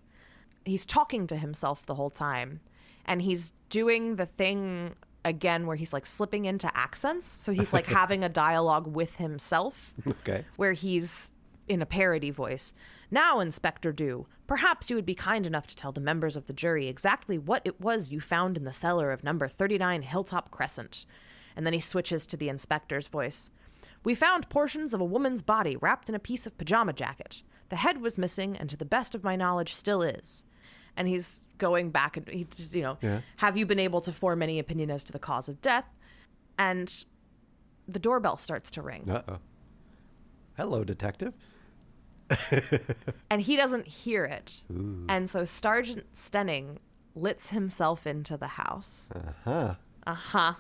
He's talking to himself the whole time. And he's doing the thing again where he's like slipping into accents. So he's like having a dialogue with himself.
Okay.
Where he's in a parody voice. Now, Inspector Dew, perhaps you would be kind enough to tell the members of the jury exactly what it was you found in the cellar of number 39 Hilltop Crescent. And then he switches to the inspector's voice. We found portions of a woman's body wrapped in a piece of pajama jacket. The head was missing, and to the best of my knowledge, still is. And he's going back and he just, have you been able to form any opinion as to the cause of death? And the doorbell starts to ring.
Uh-oh. Hello, detective.
And he doesn't hear it.
Ooh.
And so Sergeant Stenning lets himself into the house.
Uh-huh.
Uh-huh.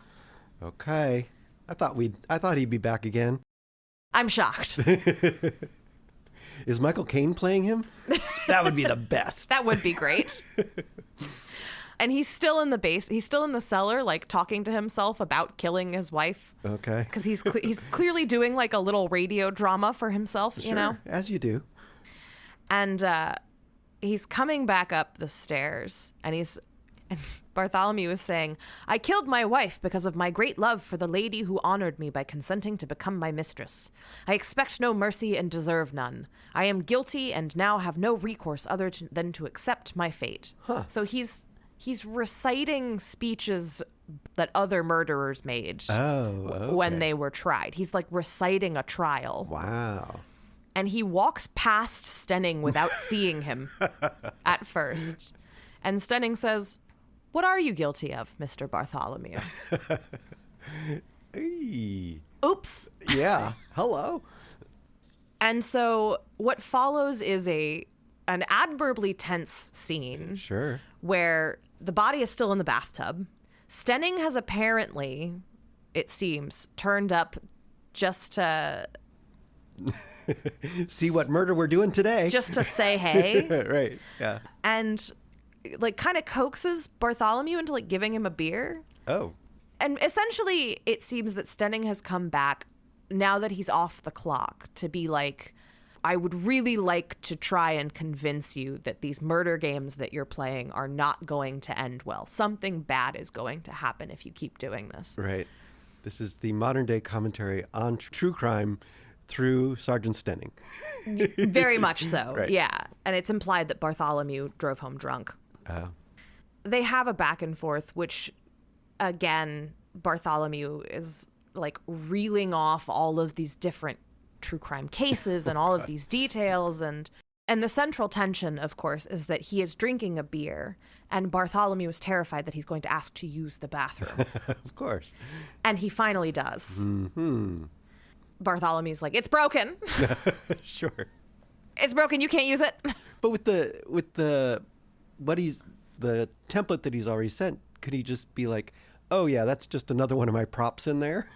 Okay. I thought he'd be back again.
I'm shocked.
Is Michael Caine playing him? That would be the best.
That would be great. And he's still in the he's still in the cellar, like talking to himself about killing his wife.
Okay.
Because he's clearly doing like a little radio drama for himself,
Sure, as you do.
And he's coming back up the stairs, and Bartholomew is saying, I killed my wife because of my great love for the lady who honored me by consenting to become my mistress. I expect no mercy and deserve none. I am guilty and now have no recourse than to accept my fate.
Huh.
So he's reciting speeches that other murderers made when they were tried. He's like reciting a trial.
Wow.
And he walks past Stenning without seeing him at first. And Stenning says, what are you guilty of, Mr. Bartholomew?
Hey.
Oops.
Yeah. Hello.
And so what follows is an admirably tense scene.
Sure.
Where the body is still in the bathtub. Stenning has apparently, it seems, turned up just to...
See what murder we're doing today.
Just to say hey.
Right. Yeah.
And like kind of coaxes Bartholomew into like giving him a beer.
Oh.
And essentially it seems that Stenning has come back now that he's off the clock to be like, I would really like to try and convince you that these murder games that you're playing are not going to end well. Something bad is going to happen if you keep doing this.
Right. This is the modern day commentary on true crime through Sergeant Stenning.
Very much so.
Right.
Yeah. And it's implied that Bartholomew drove home drunk.
Oh.
They have a back and forth, which, again, Bartholomew is like reeling off all of these different true crime cases and all of these details. And the central tension, of course, is that he is drinking a beer and Bartholomew is terrified that he's going to ask to use the bathroom.
Of course.
And he finally does.
Mm-hmm.
Bartholomew's like, it's broken.
Sure.
It's broken. You can't use it.
But with the template that he's already sent, could he just be like, oh yeah, that's just another one of my props in there?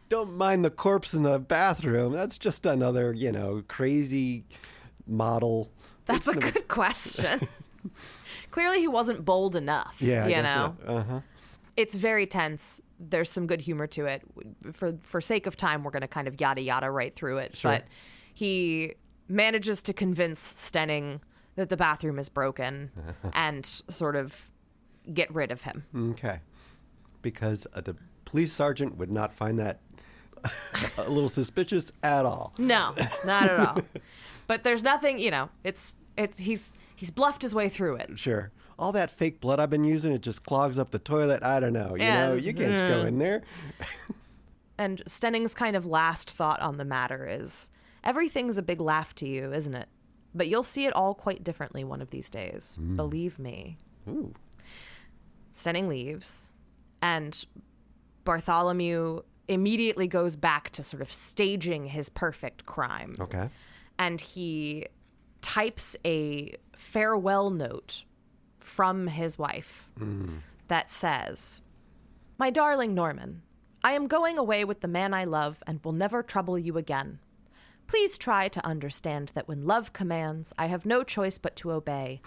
Don't mind the corpse in the bathroom. That's just another, crazy model.
That's a good question. Clearly he wasn't bold enough,
Yeah, I
you
guess
know?
so. Uh-huh.
It's very tense. There's some good humor to it. For sake of time, we're going to kind of yada yada right through it.
Sure.
But he manages to convince Stenning that the bathroom is broken and sort of get rid of him.
Okay. Because the police sergeant would not find that a little suspicious at all.
No, not at all. But there's nothing, he's bluffed his way through it.
Sure. All that fake blood I've been using, it just clogs up the toilet. I don't know. You can't go in there.
And Stenning's kind of last thought on the matter is, everything's a big laugh to you, isn't it? But you'll see it all quite differently one of these days. Believe me.
Ooh.
Stenning leaves, and Bartholomew immediately goes back to sort of staging his perfect crime.
Okay.
And he types a farewell note from his wife that says, "My darling Norman, I am going away with the man I love and will never trouble you again. Please try to understand that when love commands, I have no choice but to obey,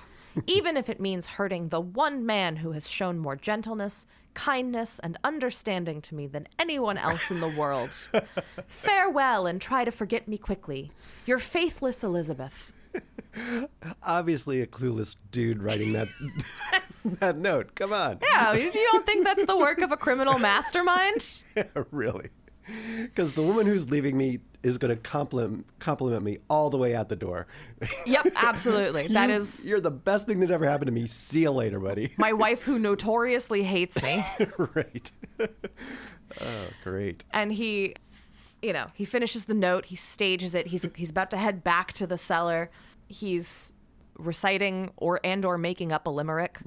even if it means hurting the one man who has shown more gentleness, kindness, and understanding to me than anyone else in the world. Farewell, and try to forget me quickly. Your faithless Elizabeth."
Obviously a clueless dude writing that that note. Come on.
Yeah, you don't think that's the work of a criminal mastermind?
Yeah, really. Because the woman who's leaving me is going to compliment me all the way out the door.
Yep, absolutely.
You're the best thing that ever happened to me. See you later, buddy.
My wife who notoriously hates me.
Right. Oh, great.
And he finishes the note, he stages it, he's about to head back to the cellar. He's reciting or making up a limerick.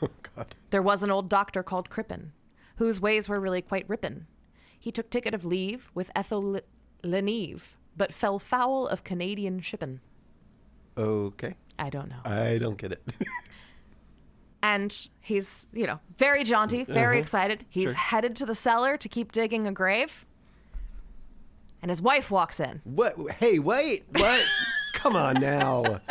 Oh, God.
There was an old doctor called Crippen, whose ways were really quite rippin'. He took ticket of leave with Ethel Leneve, but fell foul of Canadian shippin'.
Okay.
I don't know.
I don't get it.
And he's, very jaunty, very excited. He's
Sure.
headed to the cellar to keep digging a grave. And his wife walks in.
What? Hey, wait. What? Come on now.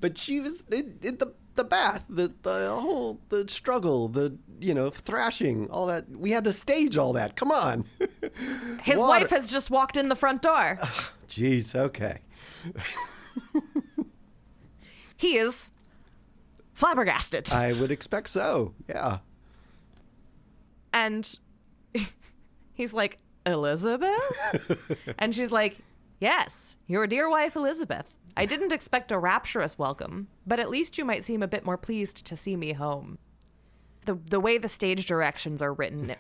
But she was in the bath, the struggle, thrashing, all that. We had to stage all that. Come on.
His wife has just walked in the front door.
Jeez, okay.
He is flabbergasted.
I would expect so, yeah.
And he's like, "Elizabeth?" And she's like, "Yes, your dear wife Elizabeth. I didn't expect a rapturous welcome, but at least you might seem a bit more pleased to see me home." The way the stage directions are written,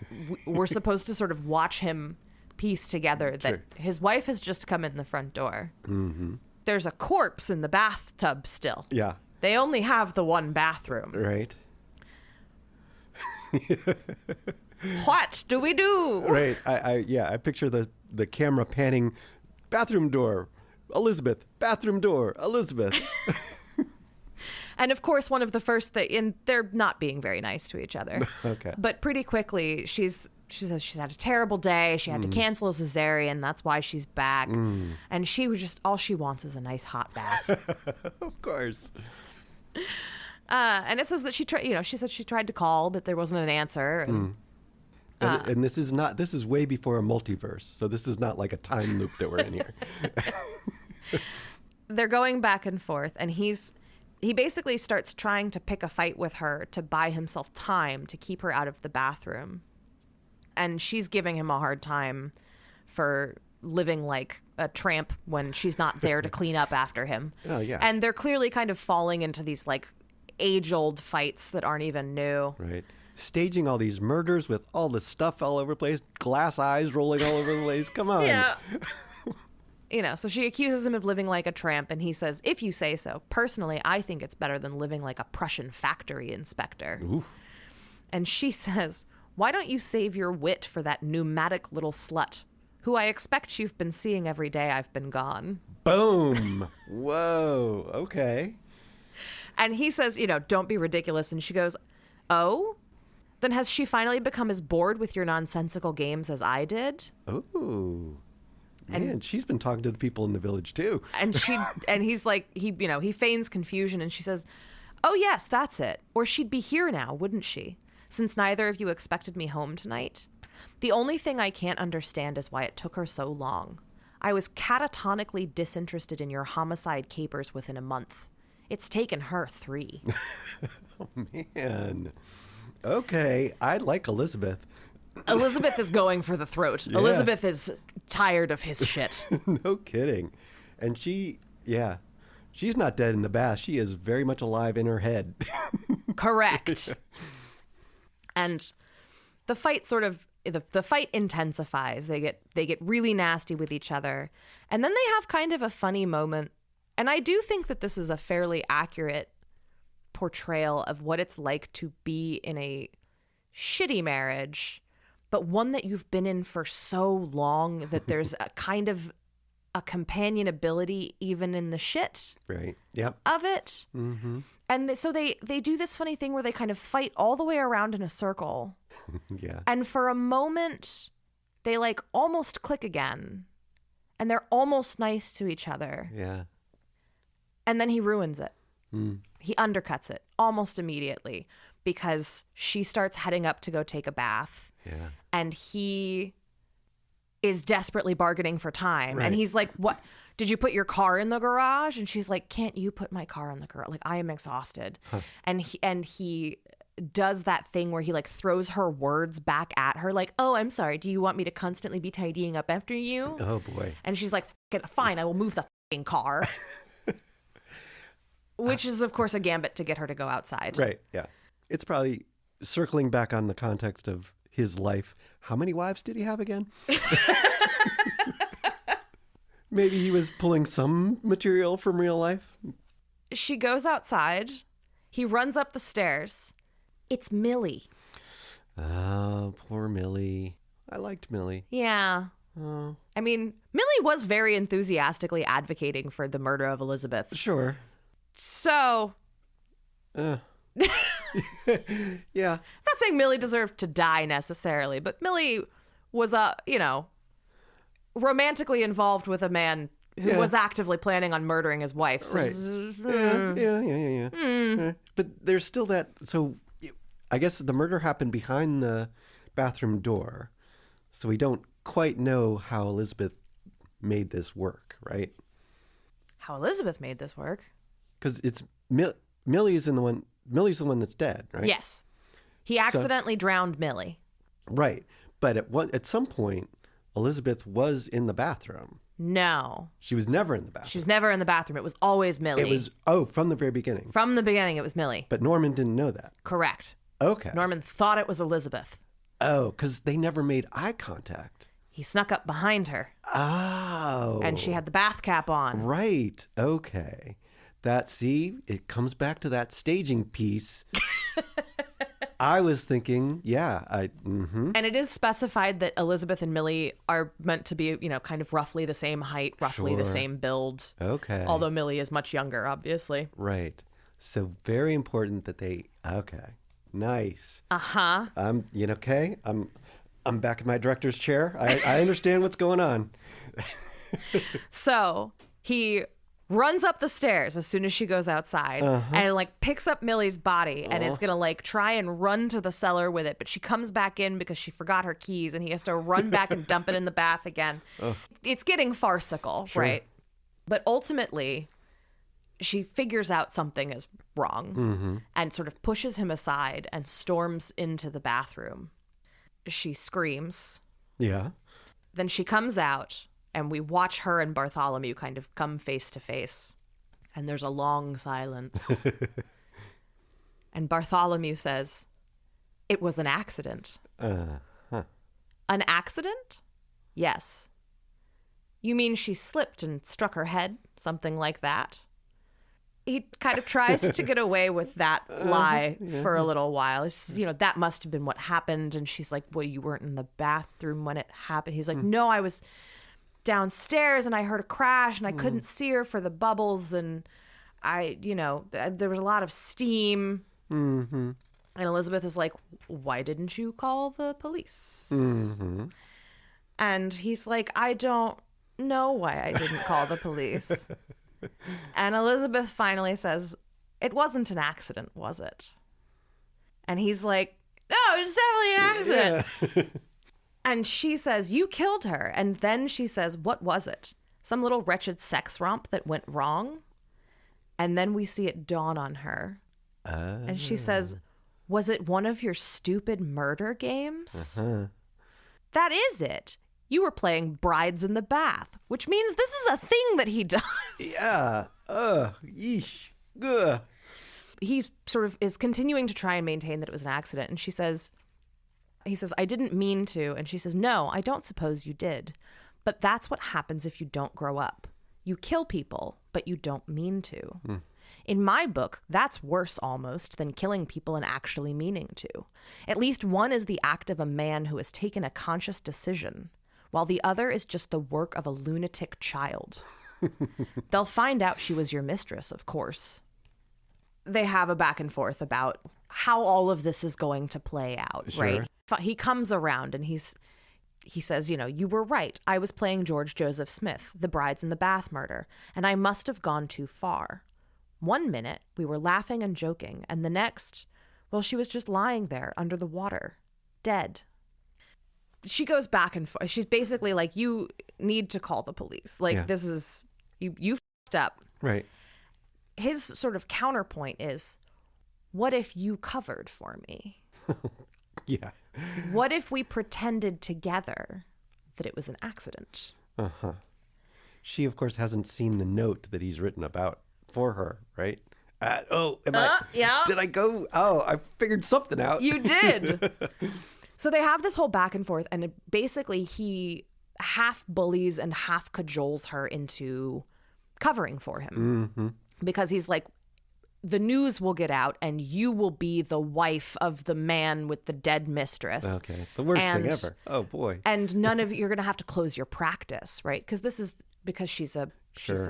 we're supposed to sort of watch him piece together that
Sure.
his wife has just come in the front door.
Mm-hmm.
There's a corpse in the bathtub still.
Yeah.
They only have the one bathroom.
Right.
What do we do?
Right. I picture the camera panning, bathroom door, Elizabeth, bathroom door, Elizabeth.
And of course, one of the first things, they're not being very nice to each other.
Okay.
But pretty quickly, she says she's had a terrible day. She had to cancel a cesarean. That's why she's back. And she was all she wants is a nice hot bath.
Of course.
And it says that she said she tried to call, but there wasn't an answer.
And this is way before a multiverse. So this is not like a time loop that we're in here.
They're going back and forth, and he basically starts trying to pick a fight with her to buy himself time to keep her out of the bathroom. And she's giving him a hard time for living like a tramp when she's not there to clean up after him.
Oh, yeah.
And they're clearly kind of falling into these like age-old fights that aren't even new.
Right. Staging all these murders with all the stuff all over the place, glass eyes rolling all over the place. Come on.
Yeah. So she accuses him of living like a tramp, and he says, "If you say so. Personally, I think it's better than living like a Prussian factory inspector."
Oof.
And she says, "Why don't you save your wit for that pneumatic little slut, who I expect you've been seeing every day I've been gone?"
Boom. Whoa. Okay.
And he says, "Don't be ridiculous." And she goes, "Oh? Then has she finally become as bored with your nonsensical games as I did?"
Oh. Man, she's been talking to the people in the village too.
And he's like, he feigns confusion, and she says, "Oh yes, that's it. Or she'd be here now, wouldn't she? since neither of you expected me home tonight. The only thing I can't understand is why it took her so long. I was catatonically disinterested in your homicide capers within a month. It's taken her 3.
Oh, man. Okay, I like Elizabeth.
Elizabeth is going for the throat.
Yeah.
Elizabeth is tired of his shit.
No kidding. And she's not dead in the bath. She is very much alive in her head.
Correct. And the fight the fight intensifies. They get really nasty with each other. And then they have kind of a funny moment. And I do think that this is a fairly accurate portrayal of what it's like to be in a shitty marriage, but one that you've been in for so long that there's a kind of a companionability even in the shit
Right. Yep.
of it.
Mm-hmm.
And so they do this funny thing where they kind of fight all the way around in a circle.
Yeah.
And for a moment, they like almost click again. And they're almost nice to each other.
Yeah.
And then he ruins it.
Mm.
He undercuts it almost immediately because she starts heading up to go take a bath.
Yeah.
And he is desperately bargaining for time.
Right.
And he's like, what? Did you put your car in the garage? And she's like, can't you put my car in the garage? Like, I am exhausted. Huh. And he does that thing where he like throws her words back at her. Like, oh, I'm sorry. Do you want me to constantly be tidying up after you?
Oh, boy.
And she's like, fine, I will move the fucking car. Which is, of course, a gambit to get her to go outside.
Right. Yeah. It's probably circling back on the context of his life. How many wives did he have again? Maybe he was pulling some material from real life.
She goes outside. He runs up the stairs. It's Millie.
Oh, poor Millie. I liked Millie.
Yeah.
Oh.
I mean, Millie was very enthusiastically advocating for the murder of Elizabeth.
Sure.
So,
Yeah.
I'm not saying Millie deserved to die necessarily, but Millie was, romantically involved with a man who was actively planning on murdering his wife. So
Right. Yeah. But there's still that. So I guess the murder happened behind the bathroom door. So we don't quite know how Elizabeth made this work, right?
How Elizabeth made this work?
Because it's Millie's the one that's dead, right?
Yes. He accidentally drowned Millie.
Right. But at some point, Elizabeth was in the bathroom.
No.
She was never in the bathroom.
She was never in the bathroom. It was always Millie.
It was, from the very beginning.
From the beginning, it was Millie.
But Norman didn't know that.
Correct.
Okay.
Norman thought it was Elizabeth.
Oh, because they never made eye contact.
He snuck up behind her.
Oh.
And she had the bath cap on.
Right. Okay. It comes back to that staging piece. I was thinking,
And it is specified that Elizabeth and Millie are meant to be, kind of roughly the same height, roughly the
Sure.
same build.
Okay.
Although Millie is much younger, obviously.
Right. So very important that okay. Nice.
Uh-huh.
Okay. I'm back in my director's chair. I understand what's going on.
So he runs up the stairs as soon as she goes outside and picks up Millie's body and is gonna try and run to the cellar with it, but she comes back in because she forgot her keys and he has to run back and dump it in the bath again. It's getting farcical,
Sure.
right? But ultimately she figures out something is wrong and sort of pushes him aside and storms into the bathroom. She screams.
Yeah.
Then she comes out and we watch her and Bartholomew kind of come face to face. And there's a long silence. And Bartholomew says, "It was an accident." An accident? Yes. You mean she slipped and struck her head? Something like that? He kind of tries to get away with that lie for a little while. That must have been what happened. And she's like, well, you weren't in the bathroom when it happened. He's like, no, I was downstairs and I heard a crash and I couldn't see her for the bubbles. And there was a lot of steam. Mm-hmm. And Elizabeth is like, why didn't you call the police? Mm-hmm. And he's like, I don't know why I didn't call the police. And Elizabeth finally says, it wasn't an accident, was it? And he's like, it was definitely an accident.
Yeah.
And she says, you killed her. And then she says, what was it? Some little wretched sex romp that went wrong? And then we see it dawn on her. And she says, was it one of your stupid murder games? That is it. You were playing brides in the bath, which means this is a thing that he does.
Yeah. Yeesh. Ugh.
He sort of is continuing to try and maintain that it was an accident. And he says, I didn't mean to. And she says, no, I don't suppose you did. But that's what happens if you don't grow up. You kill people, but you don't mean to. In my book, that's worse almost than killing people and actually meaning to. At least one is the act of a man who has taken a conscious decision, while the other is just the work of a lunatic child. They'll find out she was your mistress, of course. They have a back and forth about how all of this is going to play out,
Sure.
right? He comes around and he says, you were right. I was playing George Joseph Smith, the Brides in the Bath murder, and I must have gone too far. 1 minute, we were laughing and joking, and the next, well, she was just lying there under the water, dead. She goes back and forth. She's basically like, you need to call the police. Like, this is, you f***ed up.
Right.
His sort of counterpoint is, what if you covered for me?
Yeah.
What if we pretended together that it was an accident?
She, of course, hasn't seen the note that he's written about for her, right? Yeah. Did I go? Oh, I figured something out.
You did. So they have this whole back and forth, and basically he half bullies and half cajoles her into covering for him. Because he's like, the news will get out and you will be the wife of the man with the dead mistress.
Okay. The worst thing ever. Oh, boy.
And none of you're going to have to close your practice, right? Because this is because she's a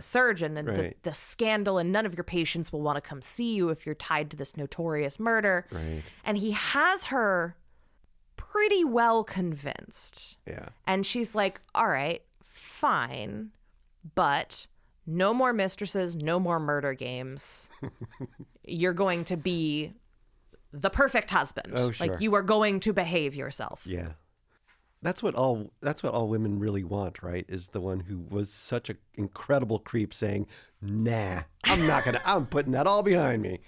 surgeon, and
Right.
the scandal, and none of your patients will want to come see you if you're tied to this notorious murder.
Right.
And he has her pretty well convinced.
Yeah.
And she's like, all right, fine, but no more mistresses, no more murder games. You're going to be the perfect husband.
Oh, sure.
Like, you are going to behave yourself.
Yeah. That's what all women really want, right? Is the one who was such an incredible creep saying, nah, I'm putting that all behind me.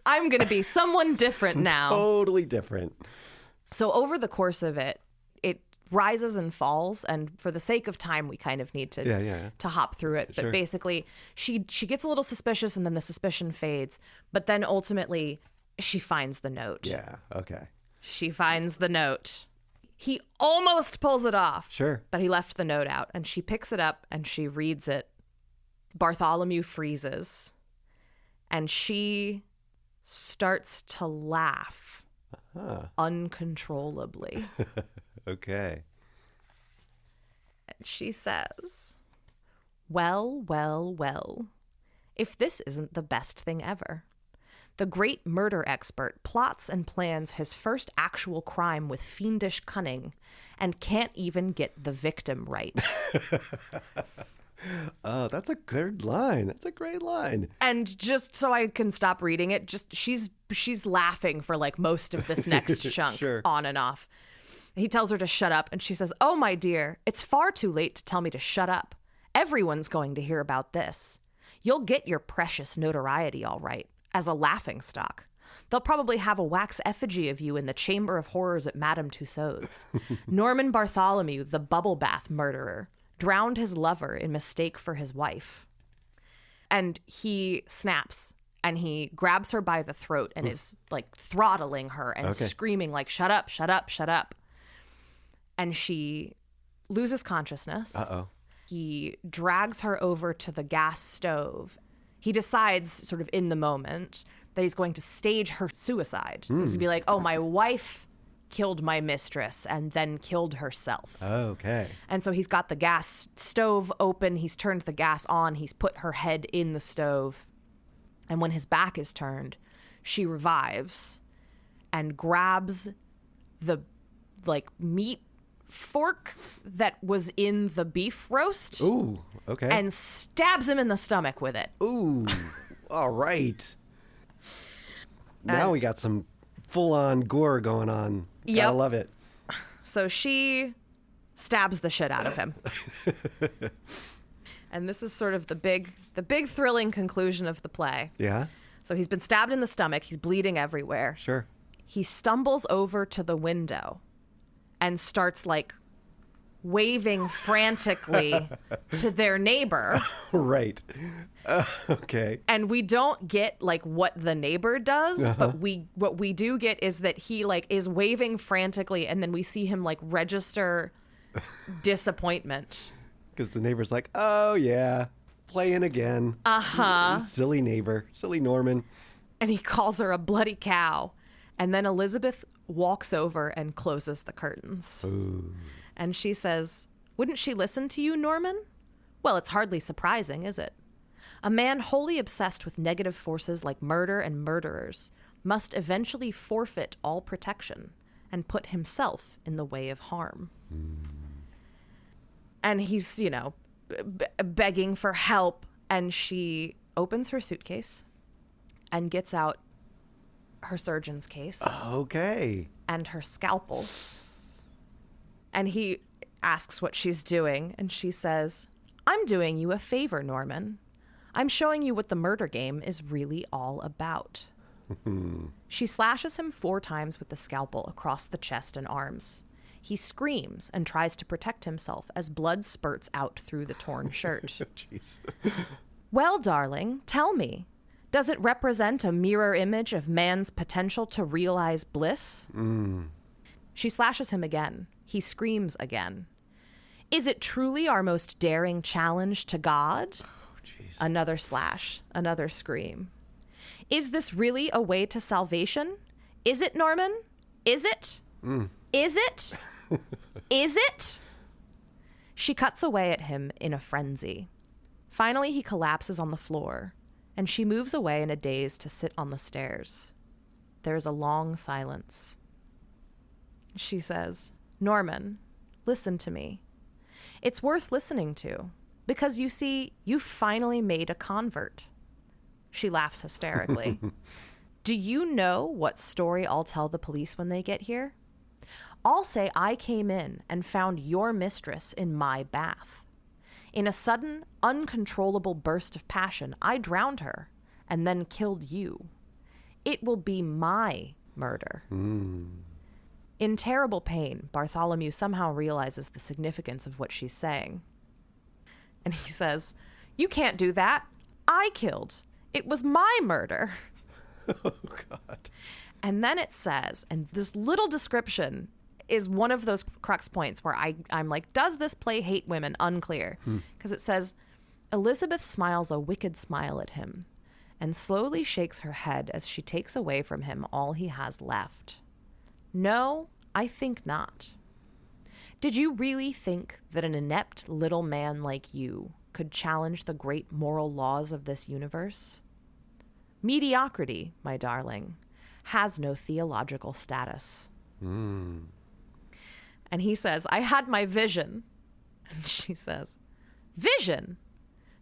I'm going to be someone different now.
Totally different.
So over the course of it, it rises and falls. And for the sake of time, we kind of need to hop through it. But
Sure.
basically, she gets a little suspicious, and then the suspicion fades. But then ultimately, she finds the note.
Yeah. Okay.
She finds the note. He almost pulls it off.
Sure.
But he left the note out, and she picks it up and she reads it. Bartholomew freezes, and she starts to laugh uncontrollably.
Okay.
And she says, well, well, well, if this isn't the best thing ever. The great murder expert plots and plans his first actual crime with fiendish cunning and can't even get the victim right.
Oh, that's a good line. That's a great line.
And just so I can stop reading it, just she's laughing for like most of this next chunk,
Sure.
on and off. He tells her to shut up, and she says, oh, my dear, it's far too late to tell me to shut up. Everyone's going to hear about this. You'll get your precious notoriety, all right, as a laughingstock. They'll probably have a wax effigy of you in the Chamber of Horrors at Madame Tussauds. Norman Bartholomew, the bubble bath murderer, drowned his lover in mistake for his wife. And he snaps, and he grabs her by the throat and is like throttling her and screaming like, shut up, shut up, shut up. And she loses consciousness.
Uh-oh.
He drags her over to the gas stove. He decides sort of in the moment that he's going to stage her suicide. He's going to be like, oh, my wife killed my mistress and then killed herself.
Okay.
And so he's got the gas stove open. He's turned the gas on. He's put her head in the stove. And when his back is turned, she revives and grabs the like meat fork that was in the beef roast.
Ooh, okay.
And stabs him in the stomach with it.
Ooh, all right. Now we got some full-on gore going on.
Yep.
Gotta love it.
So she stabs the shit out of him. And this is sort of the big thrilling conclusion of the play.
Yeah?
So he's been stabbed in the stomach. He's bleeding everywhere.
Sure.
He stumbles over to the window and starts like waving frantically to their neighbor.
Right. Okay.
And we don't get like what the neighbor does, but what we do get is that he like is waving frantically, and then we see him like register disappointment.
Because the neighbor's like, oh, yeah, playing again.
Uh-huh.
Silly neighbor. Silly Norman.
And he calls her a bloody cow. And then Elizabeth walks over and closes the curtains.
Ooh.
And she says, wouldn't she listen to you, Norman? Well, it's hardly surprising, is it? A man wholly obsessed with negative forces like murder and murderers must eventually forfeit all protection and put himself in the way of harm. And he's, you know, begging for help. And she opens her suitcase and gets out her surgeon's case.
Okay.
And her scalpels. And he asks what she's doing. And she says, I'm doing you a favor, Norman. I'm showing you what the murder game is really all about. She slashes him 4 times with the scalpel across the chest and arms. He screams and tries to protect himself as blood spurts out through the torn shirt.
Jeez.
Well, darling, tell me, does it represent a mirror image of man's potential to realize bliss? She slashes him again. He screams again. Is it truly our most daring challenge to God?
Oh, jeez.
Another slash, another scream. Is this really a way to salvation? Is it, Norman? Is it? Is it? Is it? She cuts away at him in a frenzy. Finally, he collapses on the floor, and she moves away in a daze to sit on the stairs. There is a long silence. She says, Norman, listen to me. It's worth listening to, because you see, you finally made a convert. She laughs hysterically. Do you know what story I'll tell the police when they get here? I'll say I came in and found your mistress in my bath. In a sudden, uncontrollable burst of passion, I drowned her and then killed you. It will be my murder. In terrible pain, Bartholomew somehow realizes the significance of what she's saying. And he says, you can't do that. I killed. It was my murder.
Oh, God.
And then it says, and this little description is one of those crux points where I'm like, does this play hate women? Unclear. Because it says, Elizabeth smiles a wicked smile at him and slowly shakes her head as she takes away from him all he has left. No, I think not. Did you really think that an inept little man like you could challenge the great moral laws of this universe? Mediocrity, my darling, has no theological status. And he says, I had my vision. And she says, vision?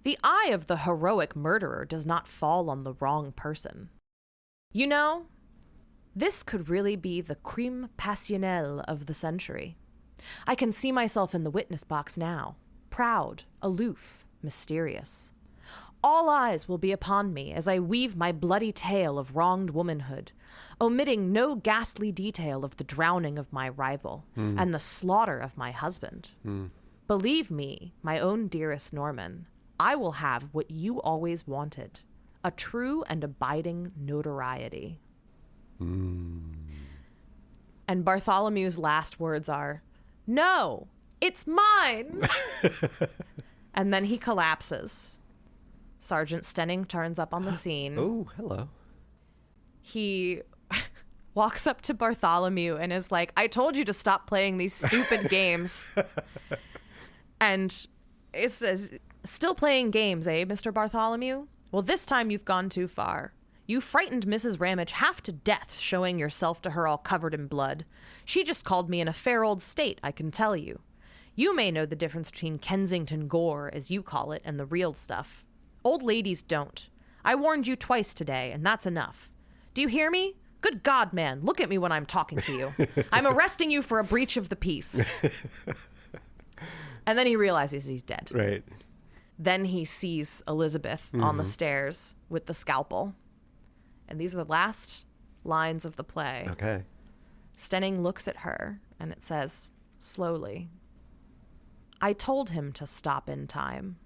The eye of the heroic murderer does not fall on the wrong person. You know, this could really be the crime passionnel of the century. I can see myself in the witness box now, proud, aloof, mysterious. All eyes will be upon me as I weave my bloody tale of wronged womanhood, omitting no ghastly detail of the drowning of my rival and the slaughter of my husband. Believe me, my own dearest Norman, I will have what you always wanted, a true and abiding notoriety. And Bartholomew's last words are, no, it's mine. And then he collapses. Sergeant Stenning turns up on the scene.
Oh, hello.
He walks up to Bartholomew and is like, I told you to stop playing these stupid games. And it says, still playing games, eh, Mr. Bartholomew? Well, this time you've gone too far. You frightened Mrs. Ramage half to death showing yourself to her all covered in blood. She just called me in a fair old state, I can tell you. You may know the difference between Kensington gore, as you call it, and the real stuff. Old ladies don't. I warned you twice today, and that's enough. Do you hear me? Good God, man, look at me when I'm talking to you. I'm arresting you for a breach of the peace. And then he realizes he's dead.
Right.
Then he sees Elizabeth on the stairs with the scalpel. And these are the last lines of the play.
Okay.
Stenning looks at her, and it says, slowly, I told him to stop in time.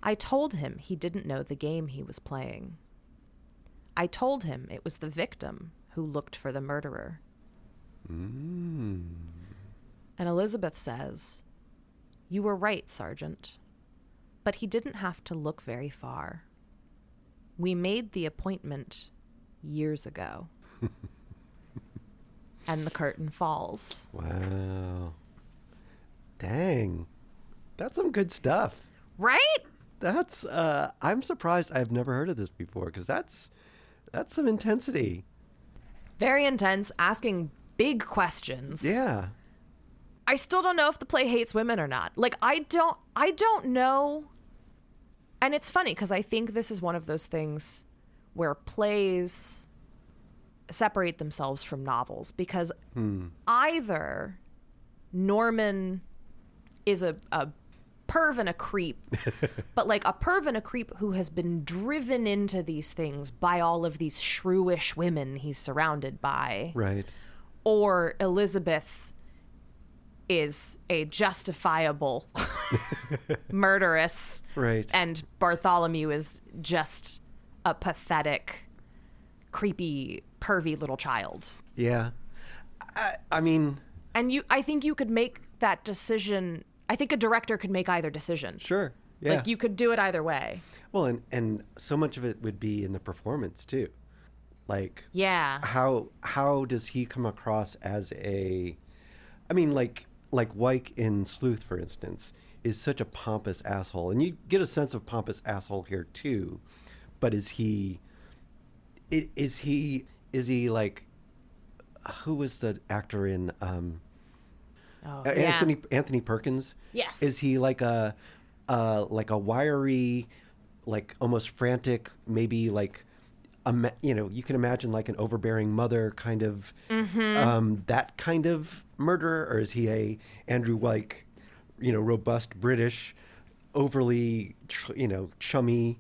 I told him he didn't know the game he was playing. I told him it was the victim who looked for the murderer. And Elizabeth says, you were right, Sergeant. But he didn't have to look very far. We made the appointment years ago. And the curtain falls.
Wow. Dang. That's some good stuff.
Right?
That's, I'm surprised I've never heard of this before, because that's some intensity.
Very intense, asking big questions.
Yeah.
I still don't know if the play hates women or not. Like, I don't know. And it's funny because I think this is one of those things where plays separate themselves from novels, because either Norman is a perv and a creep, but like a perv and a creep who has been driven into these things by all of these shrewish women he's surrounded by.
Right.
Or Elizabeth is a justifiable murderess.
Right.
And Bartholomew is just a pathetic, creepy, pervy little child.
Yeah. I mean...
And I think you could make that decision. I think a director could make either decision.
Sure. Yeah.
Like, you could do it either way.
Well, and so much of it would be in the performance, too. Like...
Yeah.
How does he come across as a... I mean, like Wyke in Sleuth, for instance, is such a pompous asshole. And you get a sense of pompous asshole here, too. But is he like... Who was the actor in... Anthony Perkins?
Yes.
Is he like a wiry, like almost frantic, maybe like... you can imagine like an overbearing mother kind of, that kind of murderer, or is he a Andrew Wyke, robust British, overly, chummy,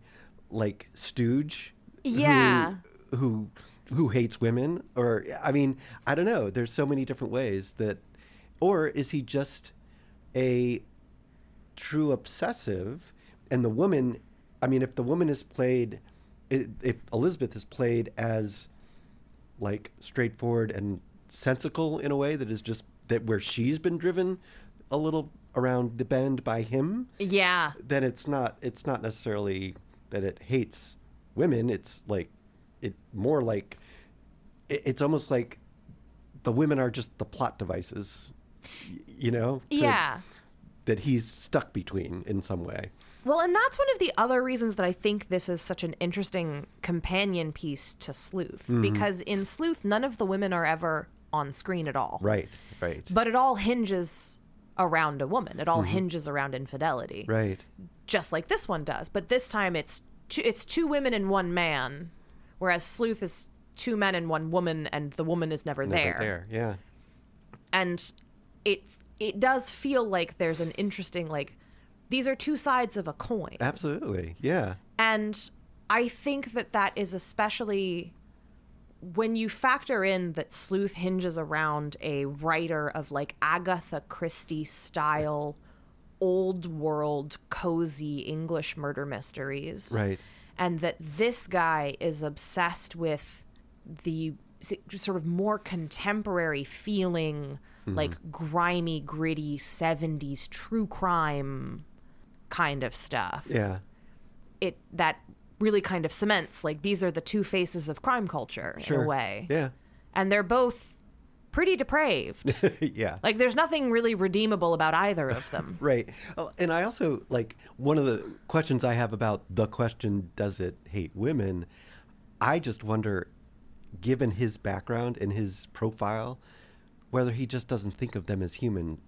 like stooge?
Yeah.
Who hates women? Or, I mean, I don't know. There's so many different ways that, or is he just a true obsessive? And the woman, I mean, if the woman is played... If Elizabeth is played as like straightforward and sensical in a way that is just that where she's been driven a little around the bend by him,
yeah,
then it's not necessarily that it hates women. It's like it's almost like the women are just the plot devices,
yeah,
that he's stuck between in some way.
Well, and that's one of the other reasons that I think this is such an interesting companion piece to Sleuth, because in Sleuth, none of the women are ever on screen at all.
Right.
But it all hinges around a woman. It all hinges around infidelity.
Right.
Just like this one does. But this time it's two women and one man, whereas Sleuth is two men and one woman, and the woman is never there.
Yeah.
And it does feel like there's an interesting, like, these are two sides of a coin.
Absolutely, yeah.
And I think that is especially when you factor in that Sleuth hinges around a writer of like Agatha Christie style, old world, cozy English murder mysteries.
Right.
And that this guy is obsessed with the sort of more contemporary feeling, like grimy, gritty 70s true crime kind of stuff.
Yeah.
That really kind of cements, like, these are the two faces of crime culture in a way.
Yeah.
And they're both pretty depraved.
Yeah.
Like, there's nothing really redeemable about either of them.
Right. Oh, and I also, like, one of the questions I have about the question, does it hate women? I just wonder, given his background and his profile, whether he just doesn't think of them as human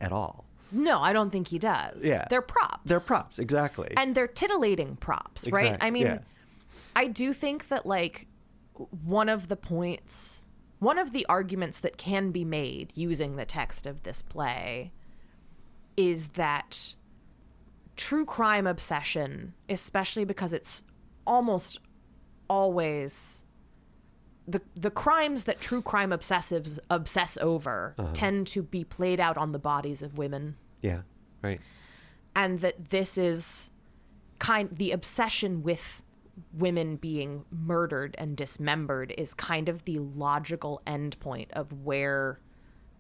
at all.
No, I don't think he does.
Yeah.
They're props.
They're props, exactly.
And they're titillating props, right? I mean,
yeah.
I do think that, like, one of the arguments that can be made using the text of this play is that true crime obsession, especially because it's almost always the crimes that true crime obsessives obsess over tend to be played out on the bodies of women.
Yeah, right.
And that this is the obsession with women being murdered and dismembered is kind of the logical endpoint of where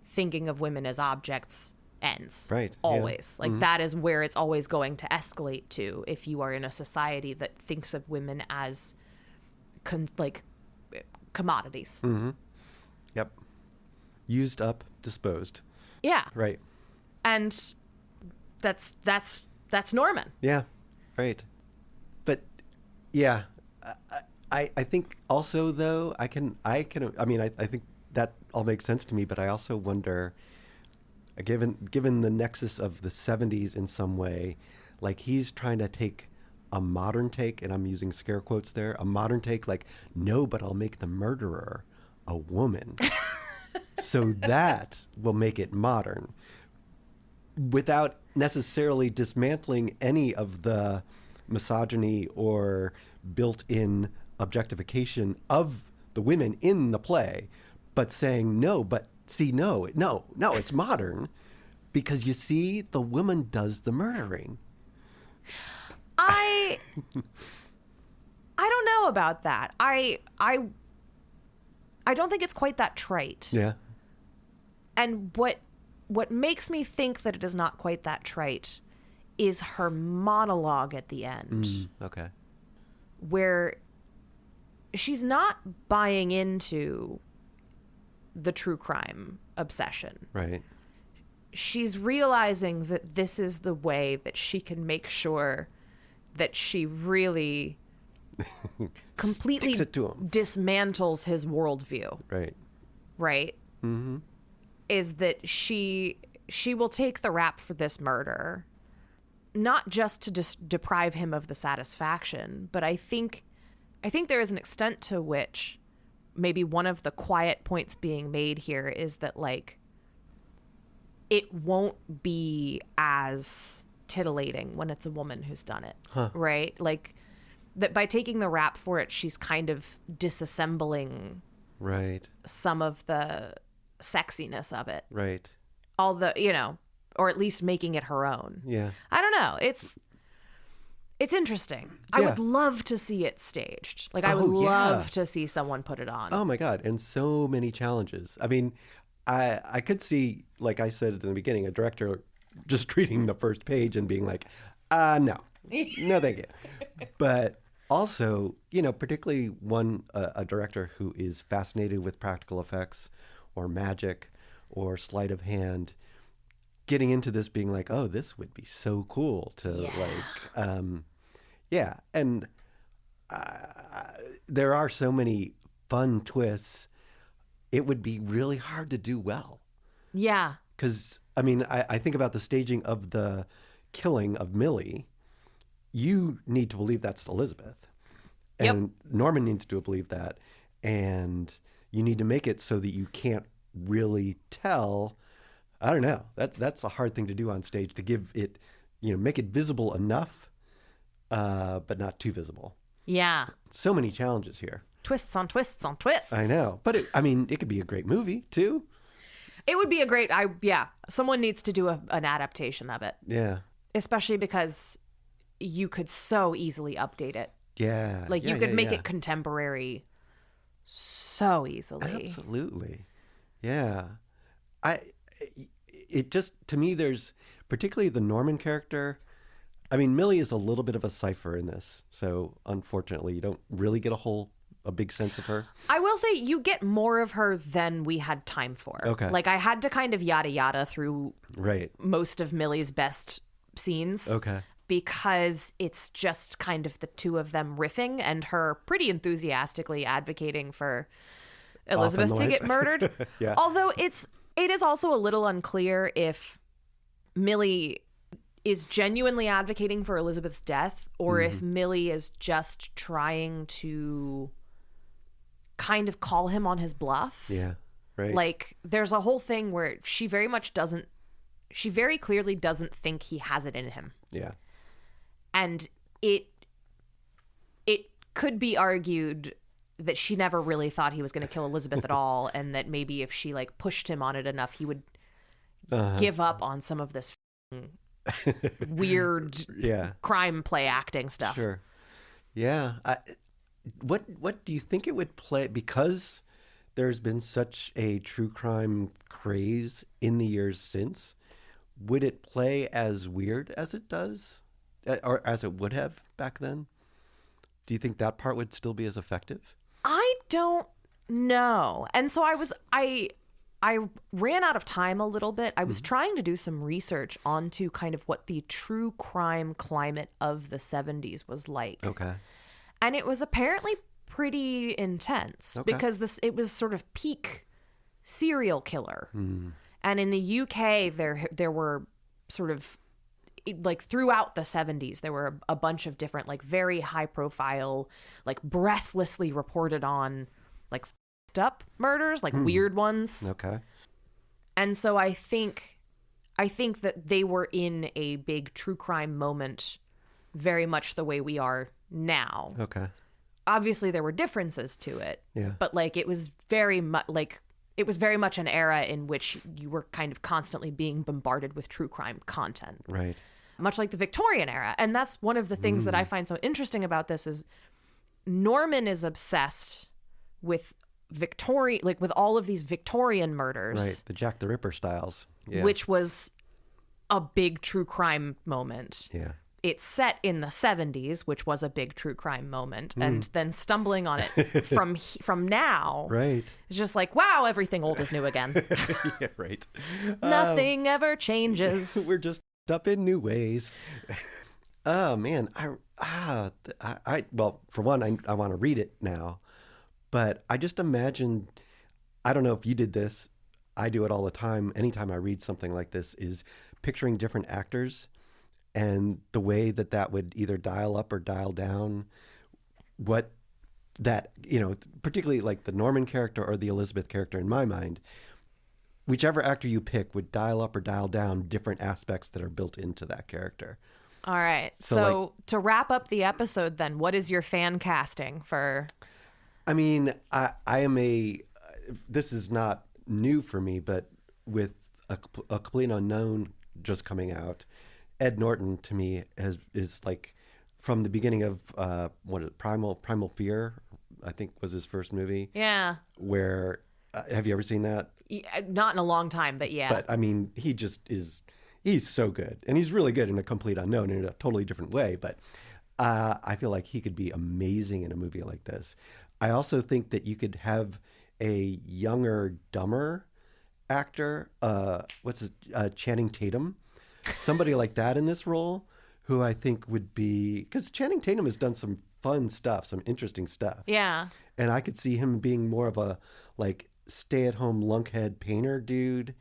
thinking of women as objects ends.
Right.
Always.
Yeah.
Like that is where it's always going to escalate to if you are in a society that thinks of women as commodities.
Mm-hmm. Yep. Used up, disposed.
Yeah.
Right.
And that's Norman.
Yeah. Right. But yeah, I think also though I think that all makes sense to me, but I also wonder, given the nexus of the 70s in some way, like he's trying to take a modern take, and I'm using scare quotes there, a modern take, like, no, but I'll make the murderer a woman. So that will make it modern without necessarily dismantling any of the misogyny or built-in objectification of the women in the play, but saying, no, it's modern because you see, the woman does the murdering.
I don't know about that. I don't think it's quite that trite.
Yeah.
And what makes me think that it is not quite that trite is her monologue at the end.
Okay.
Where she's not buying into the true crime obsession.
Right.
She's realizing that this is the way that she can make sure that she really completely
Sticks it to him.
dismantles his worldview.
Right.
Right?
Mm-hmm.
Is that she will take the rap for this murder, not just to deprive him of the satisfaction, but I think there is an extent to which maybe one of the quiet points being made here is that, like, it won't be as titillating when it's a woman who's done it, right? Like, that by taking the rap for it, she's kind of disassembling
Right.
some of the sexiness of it.
Right.
All the, or at least making it her own.
Yeah.
I don't know. It's interesting. I
Yeah.
would love to see it staged. Like, I would love to see someone put it on.
Oh my God. And so many challenges. I mean, I could see, like I said at the beginning, a director just reading the first page and being like, no, thank you. But also, particularly a director who is fascinated with practical effects or magic or sleight of hand, getting into this being like, oh, this would be so cool to yeah. And there are so many fun twists. It would be really hard to do well.
Yeah.
Because, I mean, I think about the staging of the killing of Millie. You need to believe that's Elizabeth. And Norman needs to believe that. And you need to make it so that you can't really tell. I don't know. That's a hard thing to do on stage, to give it, make it visible enough, but not too visible.
Yeah.
So many challenges here.
Twists on twists on twists.
I know. But it could be a great movie, too.
It would be a great, someone needs to do an adaptation of it.
Yeah.
Especially because you could so easily update it.
Yeah.
Like, you could make it contemporary so easily.
Absolutely. Yeah. It just, to me, there's particularly the Norman character. I mean, Millie is a little bit of a cipher in this. So unfortunately, you don't really get a big sense of her.
I will say you get more of her than we had time for.
Okay.
Like, I had to kind of yada through most of Millie's best scenes.
Okay.
Because it's just kind of the two of them riffing and her pretty enthusiastically advocating for Elizabeth to get murdered.
Yeah.
Although it is also a little unclear if Millie is genuinely advocating for Elizabeth's death or if Millie is just trying to kind of call him on his bluff.
Yeah. Right.
Like, there's a whole thing where she very clearly doesn't think he has it in him.
Yeah.
And it could be argued that she never really thought he was going to kill Elizabeth at all, and that maybe if she like pushed him on it enough, he would give up on some of this weird crime play acting stuff.
Sure. Yeah. What do you think it would play, because there's been such a true crime craze in the years since? Would it play as weird as it does, or as it would have back then? Do you think that part would still be as effective?
I don't know. And so I ran out of time a little bit. I was trying to do some research onto kind of what the true crime climate of the 70s was like.
Okay.
And it was apparently pretty intense because it was sort of peak serial killer. And in the UK, there were sort of, like, throughout the 70s, there were a bunch of different, like, very high profile, like, breathlessly reported on, like, f***ed up murders, like weird ones.
Okay.
And so I think that they were in a big true crime moment, very much the way we are now.
Okay.
Obviously, there were differences to it.
Yeah.
But, like, it was very much an era in which you were kind of constantly being bombarded with true crime content.
Right.
Much like the Victorian era. And that's one of the things that I find so interesting about this is Norman is obsessed with with all of these Victorian murders.
Right. The Jack the Ripper styles. Yeah.
Which was a big true crime moment.
Yeah.
It's set in the 70s, which was a big true crime moment. And then stumbling on it from now.
Right.
It's just like, wow, everything old is new again.
Yeah, right.
Nothing ever changes.
We're just up in new ways. Oh man, well, for one, I want to read it now, but I just imagine, I don't know if you did this, I do it all the time. Anytime I read something like this, is picturing different actors and the way that would either dial up or dial down what that, particularly like the Norman character or the Elizabeth character in my mind. Whichever actor you pick would dial up or dial down different aspects that are built into that character.
All right. So to wrap up the episode then, what is your fan casting for?
I mean, I am this is not new for me, but with a complete unknown just coming out, Ed Norton to me is like from the beginning of Primal Fear, I think was his first movie.
Yeah.
Where have you ever seen that?
Not in a long time, but yeah.
But I mean, he's so good, and he's really good in A Complete Unknown in a totally different way. But I feel like he could be amazing in a movie like this. I also think that you could have a younger, dumber actor. Channing Tatum, somebody like that in this role, who I think would be, because Channing Tatum has done some fun stuff, some interesting stuff.
Yeah.
And I could see him being more of a like stay-at-home lunkhead painter dude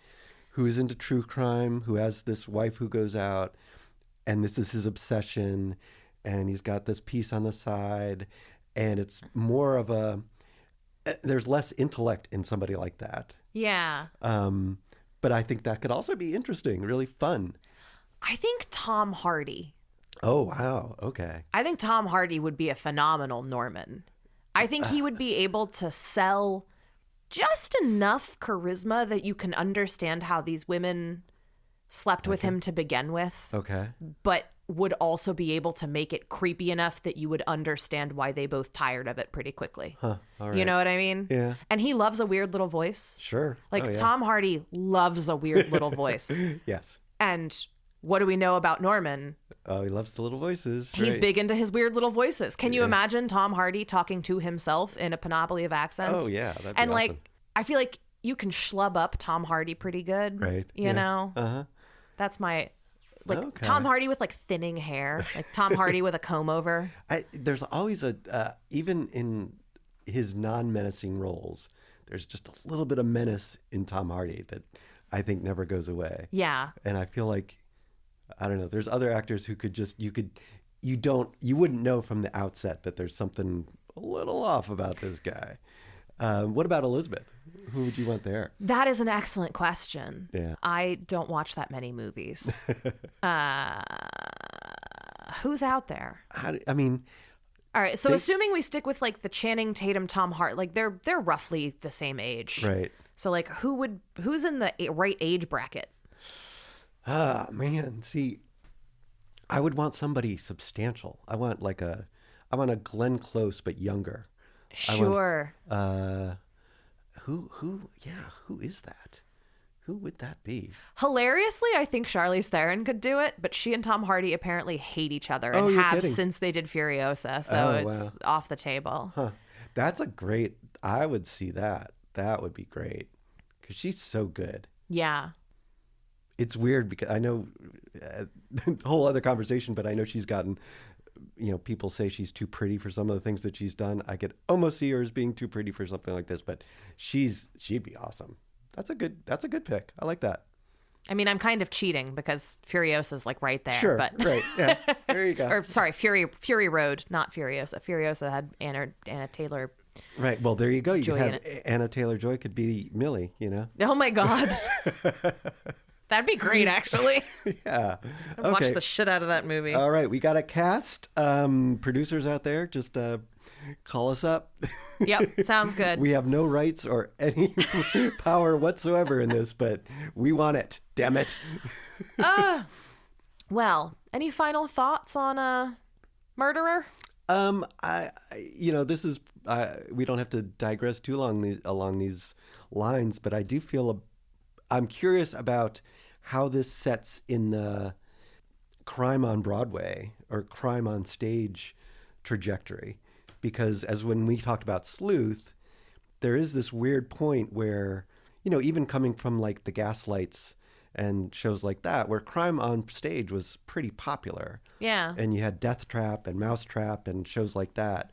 who's into true crime, who has this wife who goes out, and this is his obsession, and he's got this piece on the side, and it's more of there's less intellect in somebody like that.
Yeah.
But I think that could also be interesting, really fun.
I think Tom Hardy.
Oh, wow. Okay.
I think Tom Hardy would be a phenomenal Norman. I think he would be able to sell just enough charisma that you can understand how these women slept with him to begin with.
Okay.
But would also be able to make it creepy enough that you would understand why they both tired of it pretty quickly.
Huh. All right.
You know what I mean?
Yeah.
And he loves a weird little voice.
Sure.
Like
Oh, yeah.
Tom Hardy loves a weird little voice.
Yes.
And what do we know about Norman?
Oh, he loves the little voices.
He's
Right.
big into his weird little voices. Can you imagine Tom Hardy talking to himself in a panoply of accents?
Oh, yeah. That'd be
And
awesome.
like, I feel like you can schlub up Tom Hardy pretty good.
Right.
You
Yeah.
know?
Uh-huh.
That's my, like,
Okay.
Tom Hardy with like thinning hair. Like Tom Hardy with a comb over.
There's always even in his non-menacing roles, there's just a little bit of menace in Tom Hardy that I think never goes away.
Yeah.
And I feel like, I don't know, there's other actors who could just, you wouldn't know from the outset that there's something a little off about this guy. What about Elizabeth? Who would you want there?
That is an excellent question.
Yeah.
I don't watch that many movies. Who's out there?
I mean,
all right. So assuming we stick with like the Channing Tatum, Tom Hart, like they're roughly the same age.
right.
So like who's in the right age bracket?
Ah, man. See, I would want somebody substantial. I want a Glenn Close, but younger.
Sure.
Who is that? Who would that be?
Hilariously, I think Charlize Theron could do it, but she and Tom Hardy apparently hate each other
Oh,
and
you're
have
kidding.
since they did Furiosa, so
Oh,
it's off the table.
Huh. I would see that. That would be great. Because she's so good.
Yeah.
It's weird because I know, whole other conversation, but I know she's gotten, people say she's too pretty for some of the things that she's done. I could almost see her as being too pretty for something like this, but she'd be awesome. That's a good pick. I like that.
I mean, I'm kind of cheating because Furiosa's like right there.
Sure.
But
Right. Yeah. There you go.
or sorry, Fury Road, not Furiosa. Furiosa had Anna Taylor.
Right. Well, there you go. You
Joy
could
in
have Anna Taylor-Joy could be Millie,
Oh my God. That'd be great, actually.
Yeah.
I'd watch the shit out of that movie.
All right. We got a cast. Producers out there, just call us up.
Yep. Sounds good.
We have no rights or any power whatsoever in this, but we want it. Damn it.
Well, any final thoughts on Murderer?
This is we don't have to digress too long along these lines, but I do feel I'm curious about how this sets in the crime on Broadway or crime on stage trajectory, because as when we talked about Sleuth, there is this weird point where, even coming from like the Gaslights and shows like that, where crime on stage was pretty popular.
Yeah.
And you had Death Trap and Mousetrap and shows like that.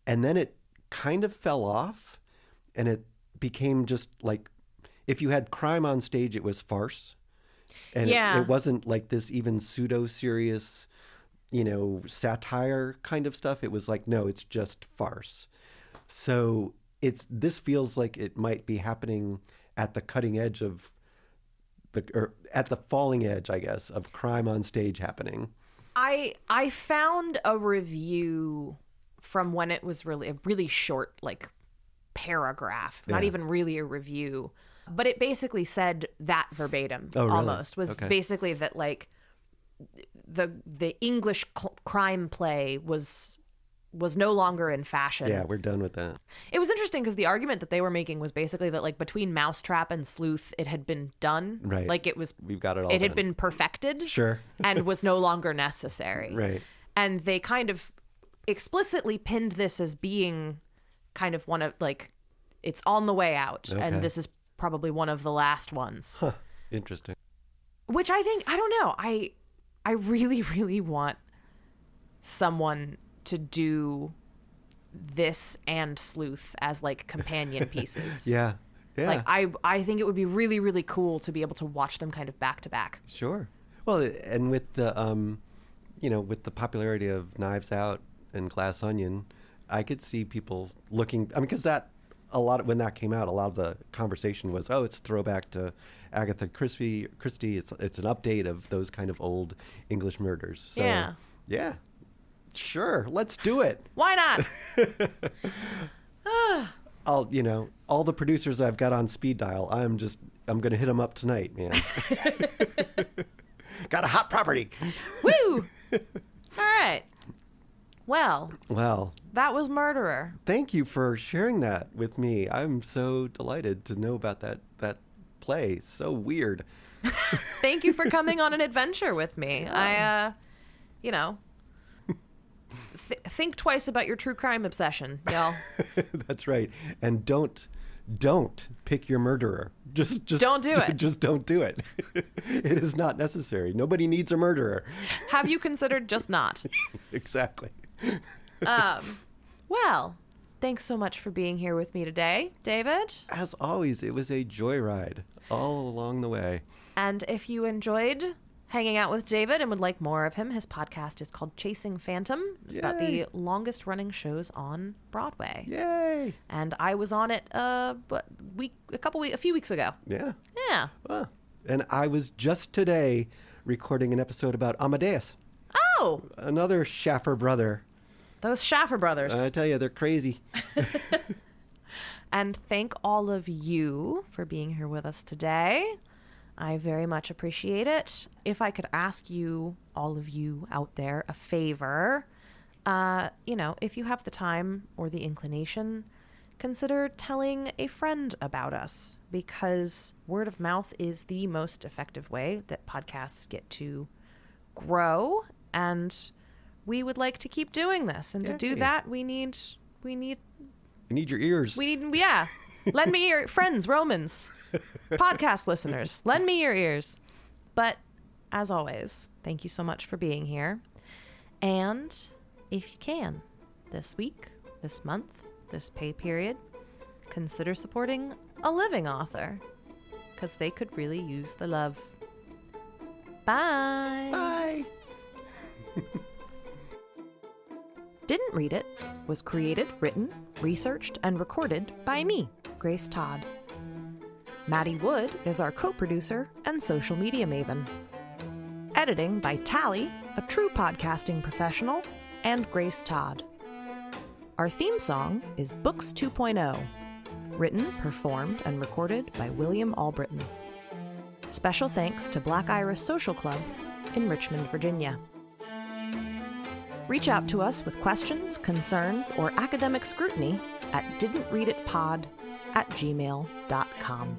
And then it kind of fell off, and it became just like, if you had crime on stage, it was farce. And
Yeah.
it wasn't like this even pseudo-serious, satire kind of stuff. It was like, no, it's just farce. So this feels like it might be happening at the cutting edge of or at the falling edge, I guess, of crime on stage happening.
I found a review from when it was really a really short, like, paragraph, not
Yeah.
even really a review, but it basically said that verbatim.
Oh, really?
Almost was
Okay.
basically that like the English crime play was no longer in fashion.
Yeah, we're done with that.
It was interesting because the argument that they were making was basically that like between Mousetrap and Sleuth, it had been done.
Right.
Like it was,
We've got it all
it had
done.
been perfected.
Sure.
And was no longer necessary.
Right.
And they kind of explicitly pinned this as being kind of one of like, it's on the way out.
Okay.
And this is probably one of the last ones.
Huh. Interesting.
Which I think, I don't know. I really, really want someone to do this and Sleuth as like companion pieces.
Yeah. Yeah.
Like I think it would be really, really cool to be able to watch them kind of back to back.
Sure. Well, and with the with the popularity of Knives Out and Glass Onion, I could see people looking. I mean, because when that came out, a lot of the conversation was, oh, it's throwback to Agatha Christie. It's an update of those kind of old English murders. So,
Yeah.
Yeah. Sure. Let's do it.
Why not?
All the producers I've got on speed dial, I'm going to hit them up tonight, man. Got a hot property.
Woo! All right. Well, that was Murderer.
Thank you for sharing that with me. I'm so delighted to know about that play. So weird.
Thank you for coming on an adventure with me. I think twice about your true crime obsession, y'all.
That's right. And don't pick your murderer. Just
Don't do it.
Just don't do it. It is not necessary. Nobody needs a murderer.
Have you considered just not?
Exactly.
Well, thanks so much for being here with me today, David.
As always, it was a joyride all along the way.
And if you enjoyed hanging out with David and would like more of him, his podcast is called Chasing Phantom. It's about the longest running shows on Broadway.
Yay!
And I was on it a few weeks ago.
Yeah.
Yeah.
Well, and I was just today recording an episode about Amadeus,
Oh,
another Shaffer brother.
those Shaffer brothers.
I tell you, they're crazy.
And thank all of you for being here with us today. I very much appreciate it. If I could ask you, all of you out there, a favor, if you have the time or the inclination, consider telling a friend about us, because word of mouth is the most effective way that podcasts get to grow, and we would like to keep doing this. And to do that, we need
You need your ears.
lend me your friends, Romans, podcast listeners, lend me your ears. But as always, thank you so much for being here. And if you can, this week, this month, this pay period, consider supporting a living author, because they could really use the love. Bye.
Bye.
Didn't Read It was created, written, researched, and recorded by me, Grace Todd. Maddie Wood is our co-producer and social media maven. Editing by Tally, a true podcasting professional, and Grace Todd. Our theme song is Books 2.0, written, performed, and recorded by William Albritton. Special thanks to Black Iris Social Club in Richmond, Virginia. Reach out to us with questions, concerns, or academic scrutiny at didntreaditpod@gmail.com.